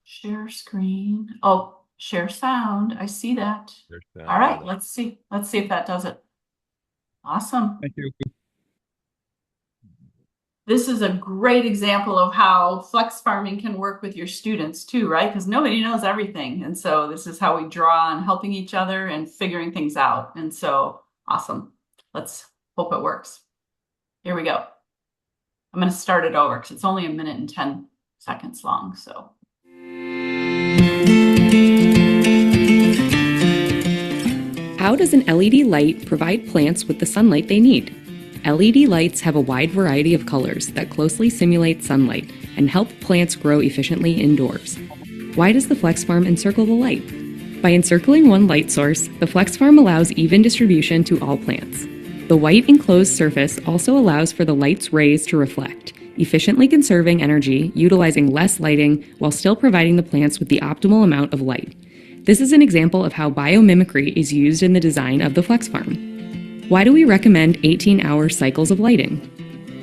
share screen? Oh, share sound. I see that. Share All sound, yeah, right, that- let's see. Let's see if that does it. Awesome. Thank you. This is a great example of how flex farming can work with your students too, right? Because nobody knows everything. And so this is how we draw on helping each other and figuring things out. And so awesome. Let's hope it works. Here we go. I'm going to start it over because it's only 1 minute and 10 seconds long. So. How does an LED light provide plants with the sunlight they need? LED lights have a wide variety of colors that closely simulate sunlight and help plants grow efficiently indoors. Why does the Flex Farm encircle the light? By encircling one light source, the Flex Farm allows even distribution to all plants. The white enclosed surface also allows for the light's rays to reflect, efficiently conserving energy, utilizing less lighting while still providing the plants with the optimal amount of light. This is an example of how biomimicry is used in the design of the Flex Farm. Why do we recommend 18-hour cycles of lighting?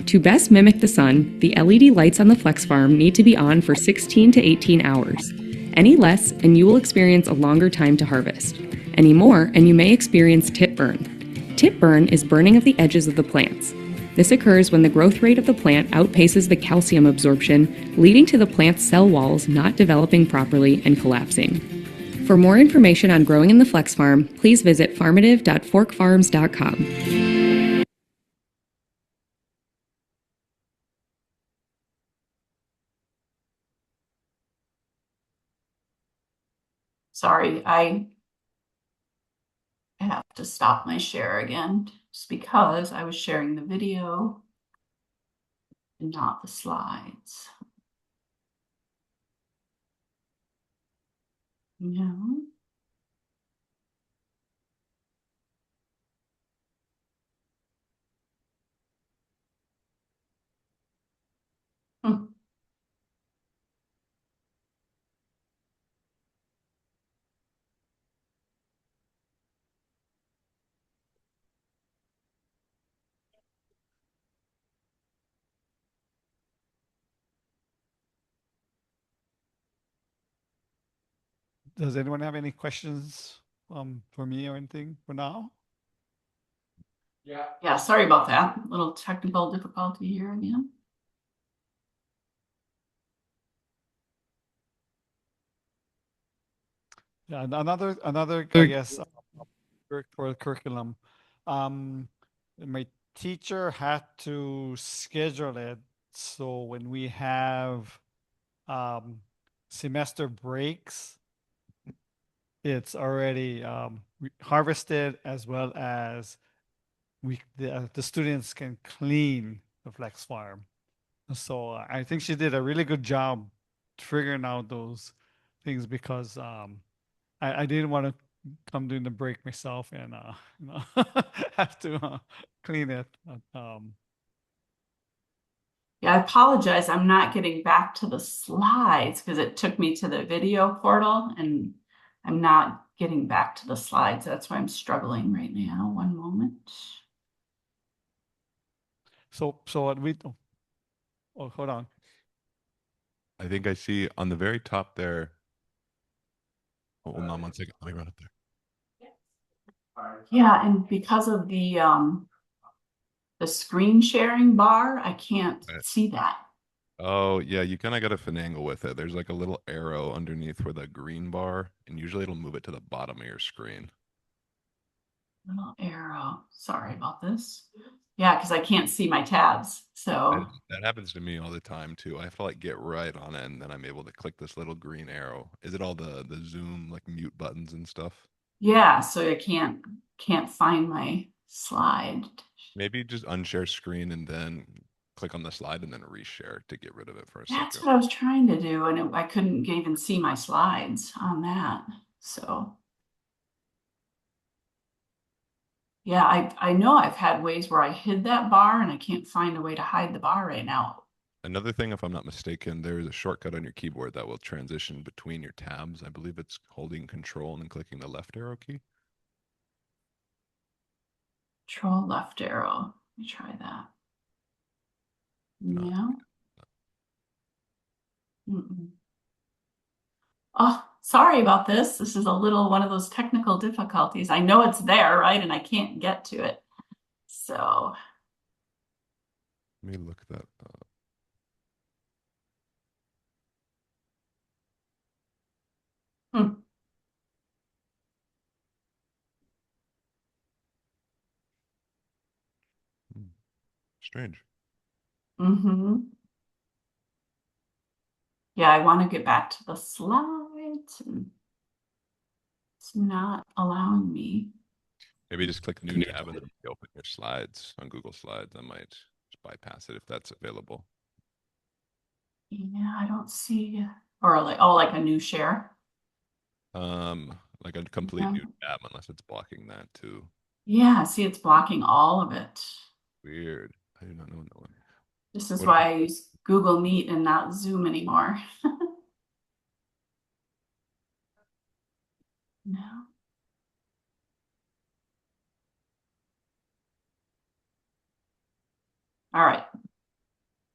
To best mimic the sun, the LED lights on the Flex Farm need to be on for 16 to 18 hours. Any less, and you will experience a longer time to harvest. Any more, and you may experience tip burn. Tip burn is burning of the edges of the plants. This occurs when the growth rate of the plant outpaces the calcium absorption, leading to the plant's cell walls not developing properly and collapsing. For more information on growing in the Flex Farm, please visit farmative.forkfarms.com. Sorry, I have to stop my share again just because I was sharing the video and not the slides. No. Hmm. does anyone have any questions for me or anything for now? Yeah, sorry about that. Little technical difficulty here again. Yeah, another I guess for curriculum. My teacher had to schedule it so when we have um, semester breaks, it's already harvested as well as the students can clean the flex farm. So I think she did a really good job figuring out those things because I didn't want to come during the break myself and you know have to clean it. Yeah, I apologize. I'm not getting back to the slides because it took me to the video portal and I'm not getting back to the slides. That's why I'm struggling right now. One moment. So oh, hold on. I think I see on the very top there. Oh, hold on 1 second. Let me run up there. Yeah, and because of the screen sharing bar, I can't see that. Oh, yeah, you kind of got to finagle with it. There's like a little arrow underneath where the green bar, and usually it'll move it to the bottom of your screen. Little arrow. Sorry about this. Yeah, because I can't see my tabs. So That happens to me all the time too. I have to like get right on it, and then I'm able to click this little green arrow. Is it all the Zoom like mute buttons and stuff? yeah, so I can't find my slide. Maybe just unshare screen and then click on the slide and then reshare to get rid of it for a That's second. what I was trying to do, and I couldn't even see my slides on that. So yeah, I know I've had ways where I hid that bar and I can't find a way to hide the bar right now. Another thing, if I'm not mistaken, there is a shortcut on your keyboard that will transition between your tabs. I believe it's holding control and then clicking the left arrow key. Control left arrow. Let me try that. No. Mm-mm. Oh, sorry about this. This is a little one of those technical difficulties. I know it's there, right? And I can't get to it. So Let me look that up. hmm. Strange. Mm-hmm. Yeah, I want to get back to the slides and it's not allowing me. Maybe just click new tab and then open your slides on Google Slides. I might just bypass it if that's available. Yeah, I don't see, or like, oh, like a new share. Like a complete new tab unless it's blocking that too. Yeah, see, it's blocking all of it. Weird. I do not know that one. This is why I use Google Meet and not Zoom anymore. No. All right.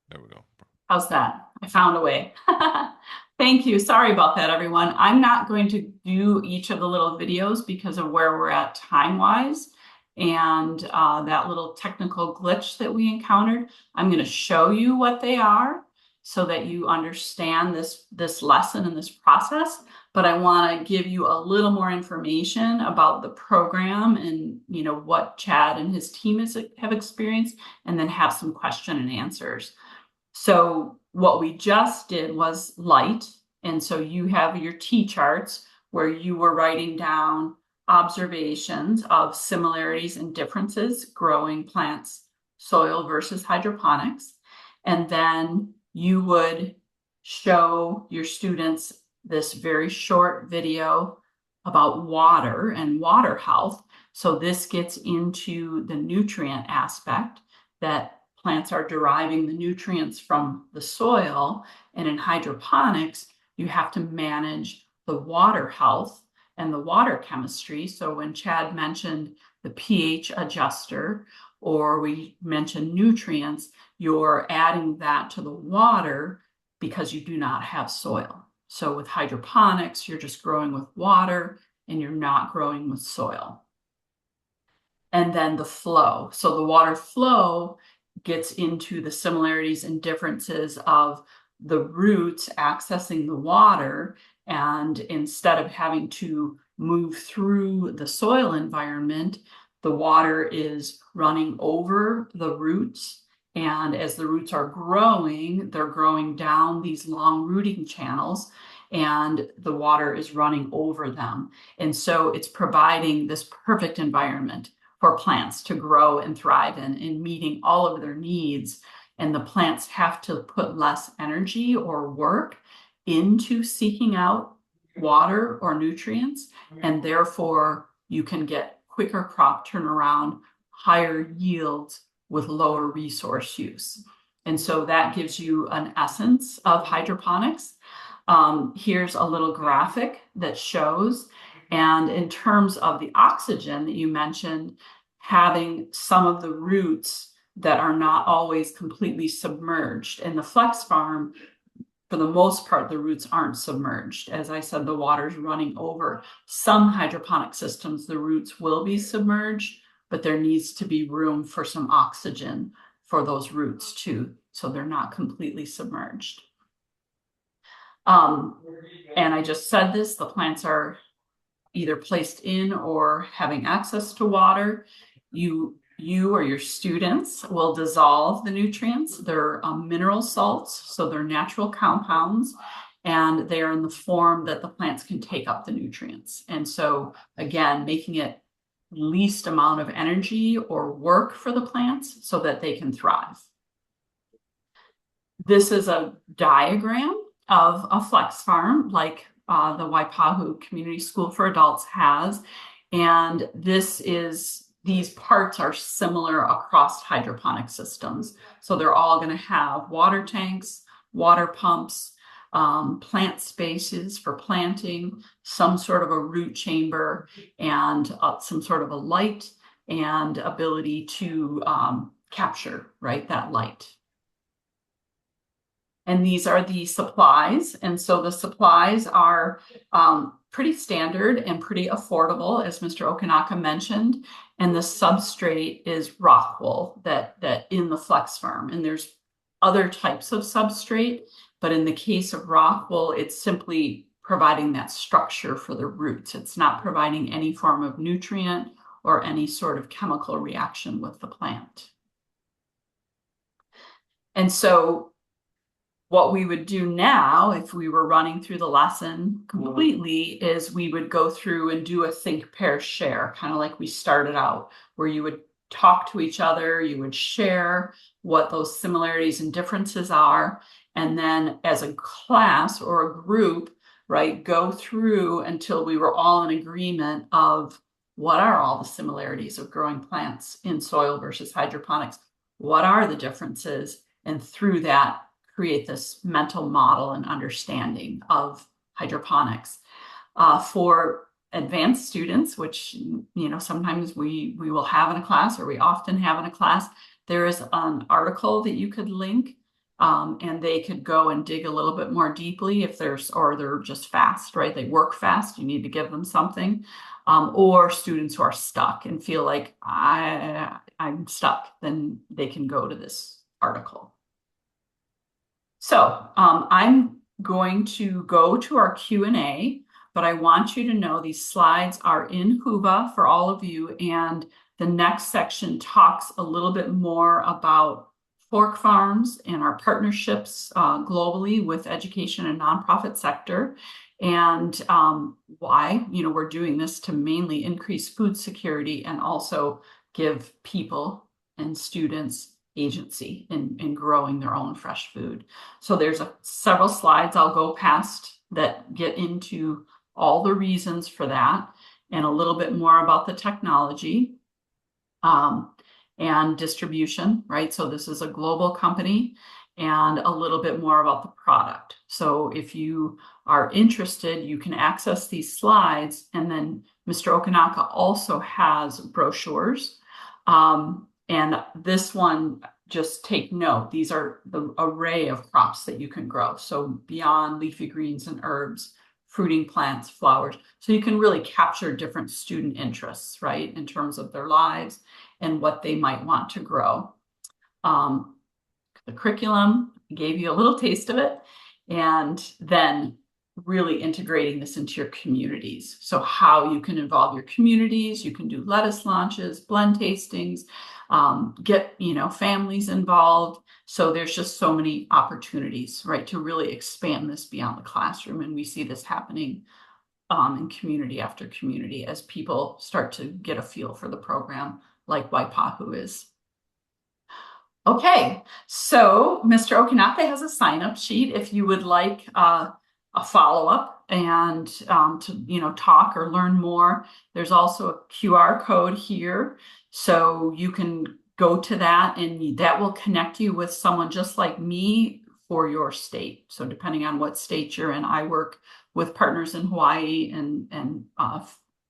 There we go. How's that? I found a way. Thank you. Sorry about that, everyone. I'm not going to do each of the little videos because of where we're at time-wise and that little technical glitch that we encountered. I'm going to show you what they are so that you understand this lesson and this process. But I want to give you a little more information about the program and what Chad and his team have experienced, and then have some question and answers. So what we just did was light. And so you have your T-charts where you were writing down observations of similarities and differences growing plants, soil versus hydroponics. And then you would show your students this very short video about water and water health. So this gets into the nutrient aspect that plants are deriving the nutrients from the soil. And in hydroponics, you have to manage the water health and the water chemistry. So when Chad mentioned the pH adjuster, or we mentioned nutrients, you're adding that to the water because you do not have soil. So with hydroponics, you're just growing with water and you're not growing with soil. And then the flow. So the water flow gets into the similarities and differences of the roots accessing the water. And instead of having to move through the soil environment, the water is running over the roots. And as the roots are growing, they're growing down these long rooting channels, and the water is running over them. And so it's providing this perfect environment for plants to grow and thrive in meeting all of their needs. And the plants have to put less energy or work into seeking out water or nutrients, and therefore you can get quicker crop turnaround, higher yields with lower resource use. And so that gives you an essence of hydroponics. Here's a little graphic that shows. And in terms of the oxygen that you mentioned, having some of the roots that are not always completely submerged. In the flex farm, for the most part, the roots aren't submerged. As I said, the water's running over. Some hydroponic systems, the roots will be submerged, but there needs to be room for some oxygen for those roots too, so they're not completely submerged. And I just said this, the plants are either placed in or having access to water. You or your students will dissolve the nutrients. They're mineral salts, so they're natural compounds, and they're in the form that the plants can take up the nutrients. And so again, making it least amount of energy or work for the plants so that they can thrive. This is a diagram of a flex farm like the Waipahu Community School for Adults has. And these parts are similar across hydroponic systems. So they're all going to have water tanks, water pumps, plant spaces for planting, some sort of a root chamber, and some sort of a light and ability to capture, right, that light. And these are the supplies. And so the supplies are pretty standard and pretty affordable, as Mr. Okanaka mentioned. And the substrate is rock wool that in the flex farm. And there's other types of substrate, but in the case of rock wool, it's simply providing that structure for the roots. It's not providing any form of nutrient or any sort of chemical reaction with the plant. And so what we would do now, if we were running through the lesson completely, is we would go through and do a think, pair, share, kind of like we started out, where you would talk to each other, you would share what those similarities and differences are, and then as a class or a group, right, go through until we were all in agreement of what are all the similarities of growing plants in soil versus hydroponics, what are the differences, and through that, create this mental model and understanding of hydroponics. For advanced students, which sometimes we will have in a class, or we often have in a class, there is an article that you could link, and they could go and dig a little bit more deeply if they're just fast, right? They work fast, you need to give them something. Or students who are stuck and feel like I'm stuck, then they can go to this article. So I'm going to go to our Q&A, but I want you to know these slides are in Whova for all of you, and the next section talks a little bit more about fork farms and our partnerships globally with education and nonprofit sector, and why we're doing this to mainly increase food security and also give people and students agency in growing their own fresh food. So there's several slides I'll go past that get into all the reasons for that, and a little bit more about the technology and distribution, right? So this is a global company, and a little bit more about the product. So if you are interested, you can access these slides, and then Mr. Okanaka also has brochures. And this one, just take note, these are the array of crops that you can grow. So beyond leafy greens and herbs, fruiting plants, flowers. So you can really capture different student interests, right, in terms of their lives and what they might want to grow. The curriculum gave you a little taste of it, and then really integrating this into your communities. So how you can involve your communities, you can do lettuce launches, blend tastings, get, families involved. So there's just so many opportunities, right, to really expand this beyond the classroom. And we see this happening in community after community as people start to get a feel for the program, like Waipahu is. Okay, so Mr. Okanaka has a sign-up sheet if you would like a follow-up and to talk or learn more. There's also a QR code here, so you can go to that, and that will connect you with someone just like me for your state. So depending on what state you're in, I work with partners in Hawaii and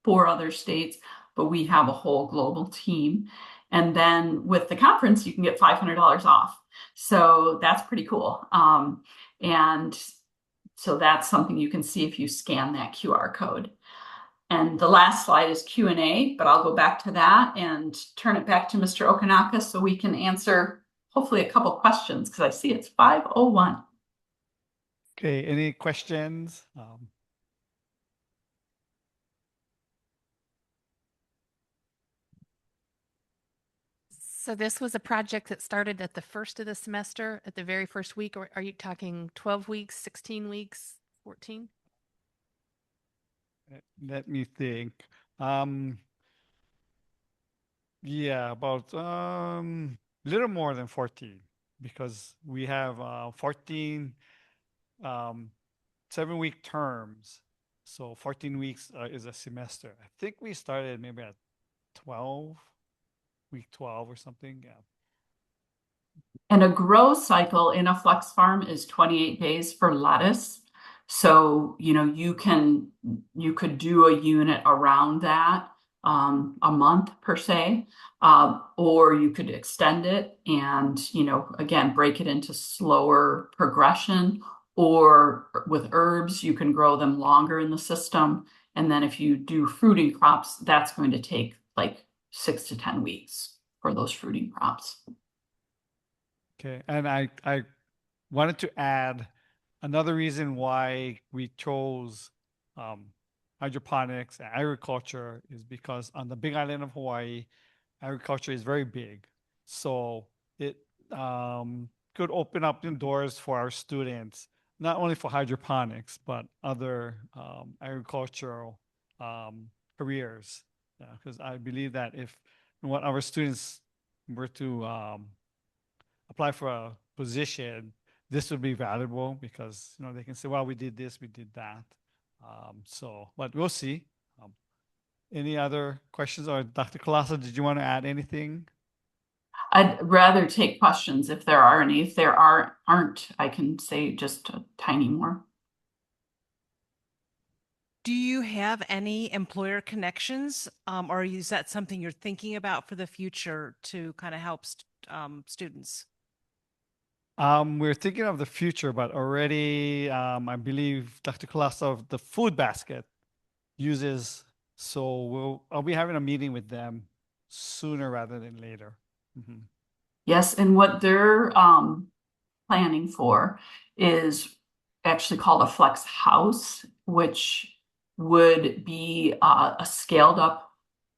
4 other states, but we have a whole global team. And then with the conference, you can get $500 off. So that's pretty cool. And so that's something you can see if you scan that QR code. And the last slide is Q&A, but I'll go back to that and turn it back to Mr. Okanaka so we can answer hopefully a couple questions, because I see it's 5:01. Okay, any questions? So this was a project that started at the first of the semester, at the very first week, or are you talking 12 weeks, 16 weeks, 14? Let me think. Yeah, about little more than 14, because we have 14 7-week terms. So 14 weeks is a semester. I think we started maybe at 12, week 12 or something. Yeah. And a grow cycle in a flex farm is 28 days for lettuce. So, you could do a unit around that, a month per se, or you could extend it and, again, break it into slower progression. Or with herbs, you can grow them longer in the system. And then if you do fruiting crops, that's going to take like 6 to 10 weeks for those fruiting crops. Okay, and I wanted to add another reason why we chose hydroponics and agriculture is because on the Big Island of Hawaii, agriculture is very big. So it could open up the doors for our students, not only for hydroponics, but other agricultural careers. Because I believe that if what our students were to apply for a position, this would be valuable because they can say, well, we did this, we did that. But we'll see. Any other questions? Or Dr. Kalasa, did you want to add anything? I'd rather take questions if there are any. If there aren't, I can say just a tiny more. Do you have any employer connections, or is that something you're thinking about for the future to kind of help students? We're thinking of the future, but already I believe Dr. Kalasa of the food basket uses. So I'll be having a meeting with them sooner rather than later. Mm-hmm. Yes, and what they're planning for is actually called a flex house, which would be a scaled up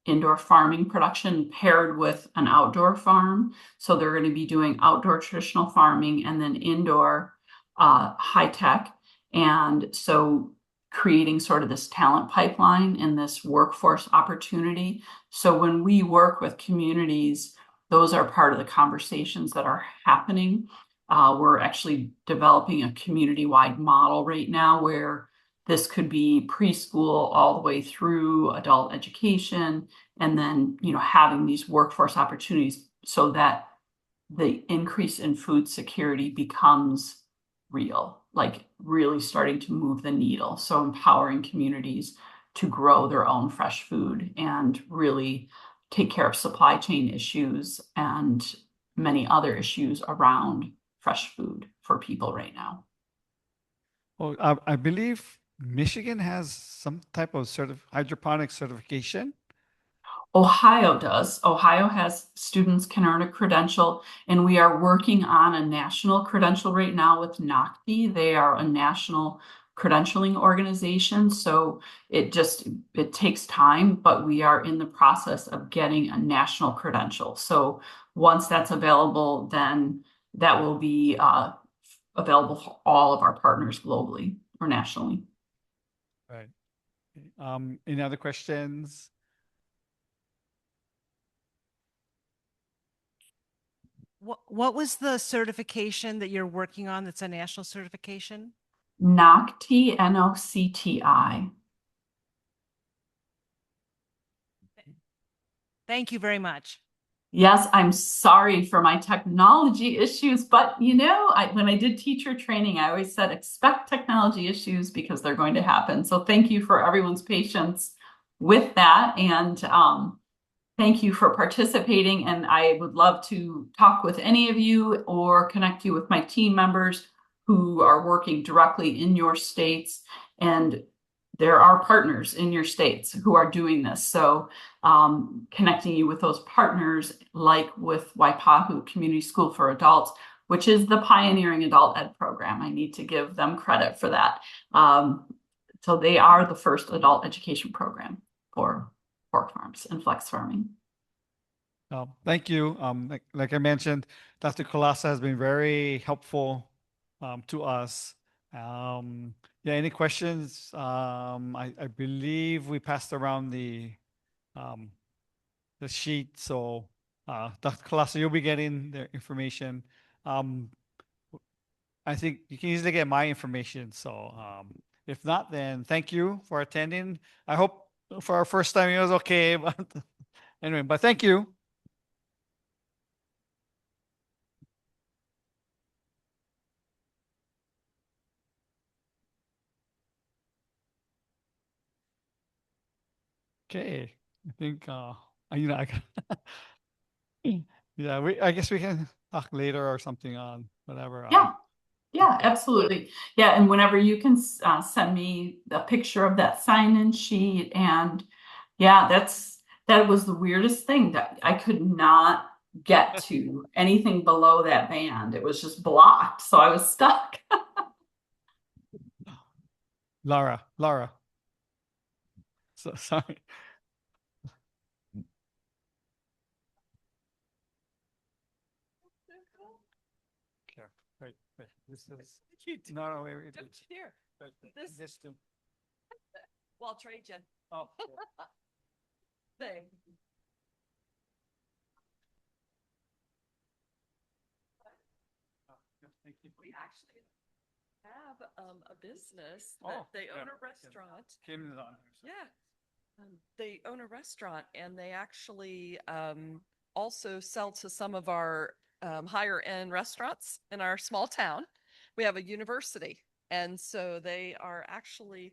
indoor farming production paired with an outdoor farm. So they're going to be doing outdoor traditional farming and then indoor high tech. And so creating sort of this talent pipeline and this workforce opportunity. So when we work with communities, those are part of the conversations that are happening. We're actually developing a community-wide model right now where this could be preschool all the way through adult education, and then having these workforce opportunities so that the increase in food security becomes real, like really starting to move the needle. So empowering communities to grow their own fresh food and really take care of supply chain issues and many other issues around fresh food for people right now. Oh, I believe Michigan has some type of hydroponic certification. Ohio does. Ohio has students can earn a credential, and we are working on a national credential right now with NOCTI. They are a national credentialing organization, so it takes time, but we are in the process of getting a national credential. So once that's available, then that will be available for all of our partners globally or nationally. Right. Any other questions? What was the certification that you're working on that's a national certification? NOCTI, NOCTI. Thank you very much. Yes, I'm sorry for my technology issues, but when I did teacher training, I always said expect technology issues because they're going to happen. So thank you for everyone's patience with that. And thank you for participating. And I would love to talk with any of you or connect you with my team members who are working directly in your states. And there are partners in your states who are doing this. So connecting you with those partners, like with Waipahu Community School for Adults, which is the pioneering adult ed program. I need to give them credit for that. So they are the first adult education program for pork farms and flex farming. Thank you. Like I mentioned, Dr. Kolasa has been very helpful to us. Yeah, any questions? I believe we passed around the sheet, so Dr. Kolasa, you'll be getting the information. I think you can easily get my information. So if not, then thank you for attending. I hope for our first time it was okay, but anyway, but thank you. Okay, I think I yeah, I guess we can talk later or something on whatever. Yeah, okay. absolutely. Yeah, and whenever you can send me a picture of that sign-in sheet, and yeah, that was the weirdest thing that I could not get to anything below that band. It was just blocked, so I was stuck. Laura. So sorry. Okay, wait. This is no, wait. Here. This too. Well, I'll trade you. Oh. Thing. Thank you. We actually have a business that they own a restaurant. Kim is on. Yeah. They own a restaurant and they actually also sell to some of our higher end restaurants in our small town. We have a university. And so they are actually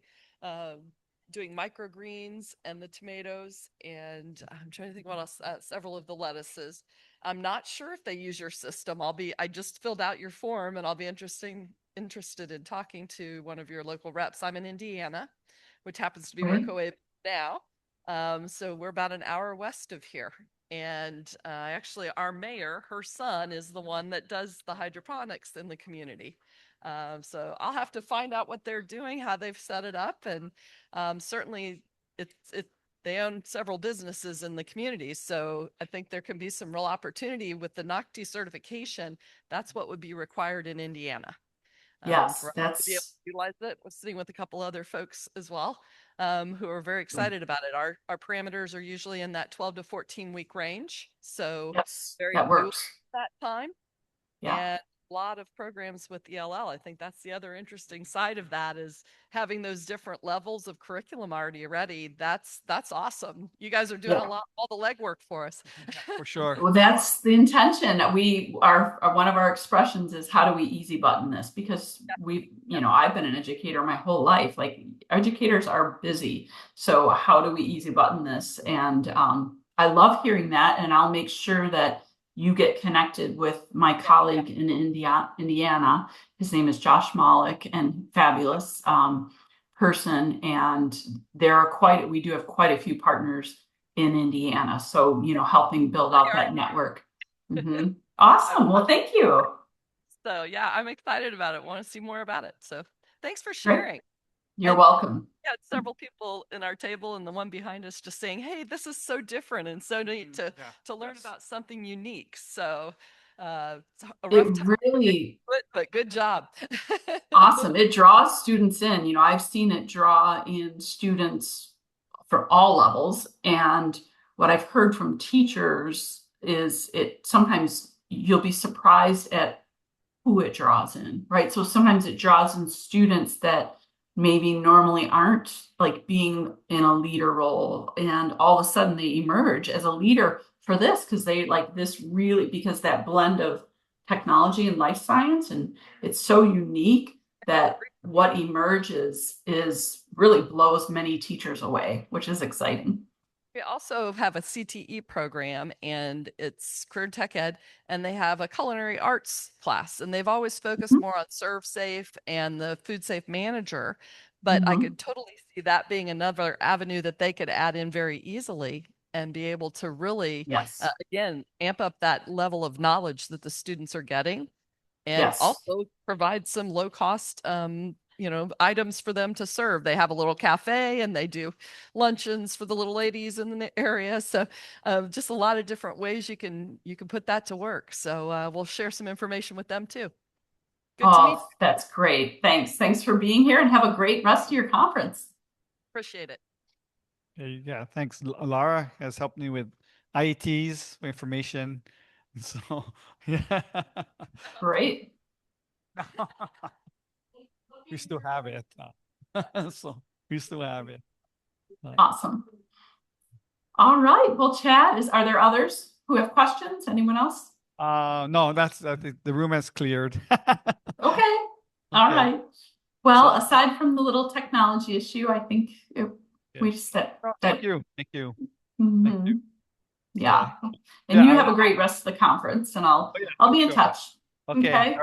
doing microgreens and the tomatoes. And I'm trying to think what else, several of the lettuces. I'm not sure if they use your system. I just filled out your form and I'll be interested in talking to one of your local reps. I'm in Indiana, which happens to be where COA now. So we're about an hour west of here. And actually our mayor, her son is the one that does the hydroponics in the community. So I'll have to find out what they're doing, how they've set it up. And certainly they own several businesses in the community. So I think there can be some real opportunity with the NOCTI certification. That's what would be required in Indiana. Yes, for us to be able to utilize it. We're sitting with a couple other folks as well, who are very excited about it. Our parameters are usually in that 12 to 14 week range. So yes, very that works. that time. Yeah. And a lot of programs with ELL. I think that's the other interesting side of that is having those different levels of curriculum already ready. That's awesome. You guys are doing all the legwork for us. For sure. Well, that's the intention. We are one of our expressions is how do we easy button this? Because I've been an educator my whole life. Like educators are busy. So how do we easy button this? And I love hearing that. And I'll make sure that you get connected with my colleague in Indiana. His name is Josh Malik, and fabulous person. And we do have quite a few partners in Indiana. So, helping build out that network. Mm-hmm. Awesome. Well, thank you. So yeah, I'm excited about it. Want to see more about it. So thanks for sharing. Great. You're welcome. Yeah, several people in our table and the one behind us just saying, "Hey, this is so different and so neat to learn about something unique." So it's a rough time really, but good job. Awesome. It draws students in. I've seen it draw in students for all levels. And what I've heard from teachers is sometimes you'll be surprised at who it draws in, right? So sometimes it draws in students that maybe normally aren't like being in a leader role, and all of a sudden they emerge as a leader for this because they like this really, because that blend of technology and life science, and it's so unique that what emerges is really blows many teachers away, which is exciting. We also have a CTE program, and it's Career Tech Ed, and they have a culinary arts class, and they've always focused more on Serve Safe and the Food Safe Manager. But I could totally see that being another avenue that they could add in very easily and be able to really, again, amp up that level of knowledge that the students are getting, and also provide some low cost items for them to serve. They have a little cafe and they do luncheons for the little ladies in the area. So just a lot of different ways you can put that to work. So we'll share some information with them too. Good to meet you. That's great. Thanks for being here, and have a great rest of your conference. Appreciate it. Yeah, thanks. Laura has helped me with IETs for information. So, yeah. Great. We still have it. So we still have it. Awesome. All right. Well, Chad, are there others who have questions? Anyone else? No, the room has cleared. Okay. All right. Well, aside from the little technology issue, I think we just that. Thank you. Thank you. Mm-hmm. Thank you. Yeah. And you have a great rest of the conference, and I'll be in touch. Okay. All right.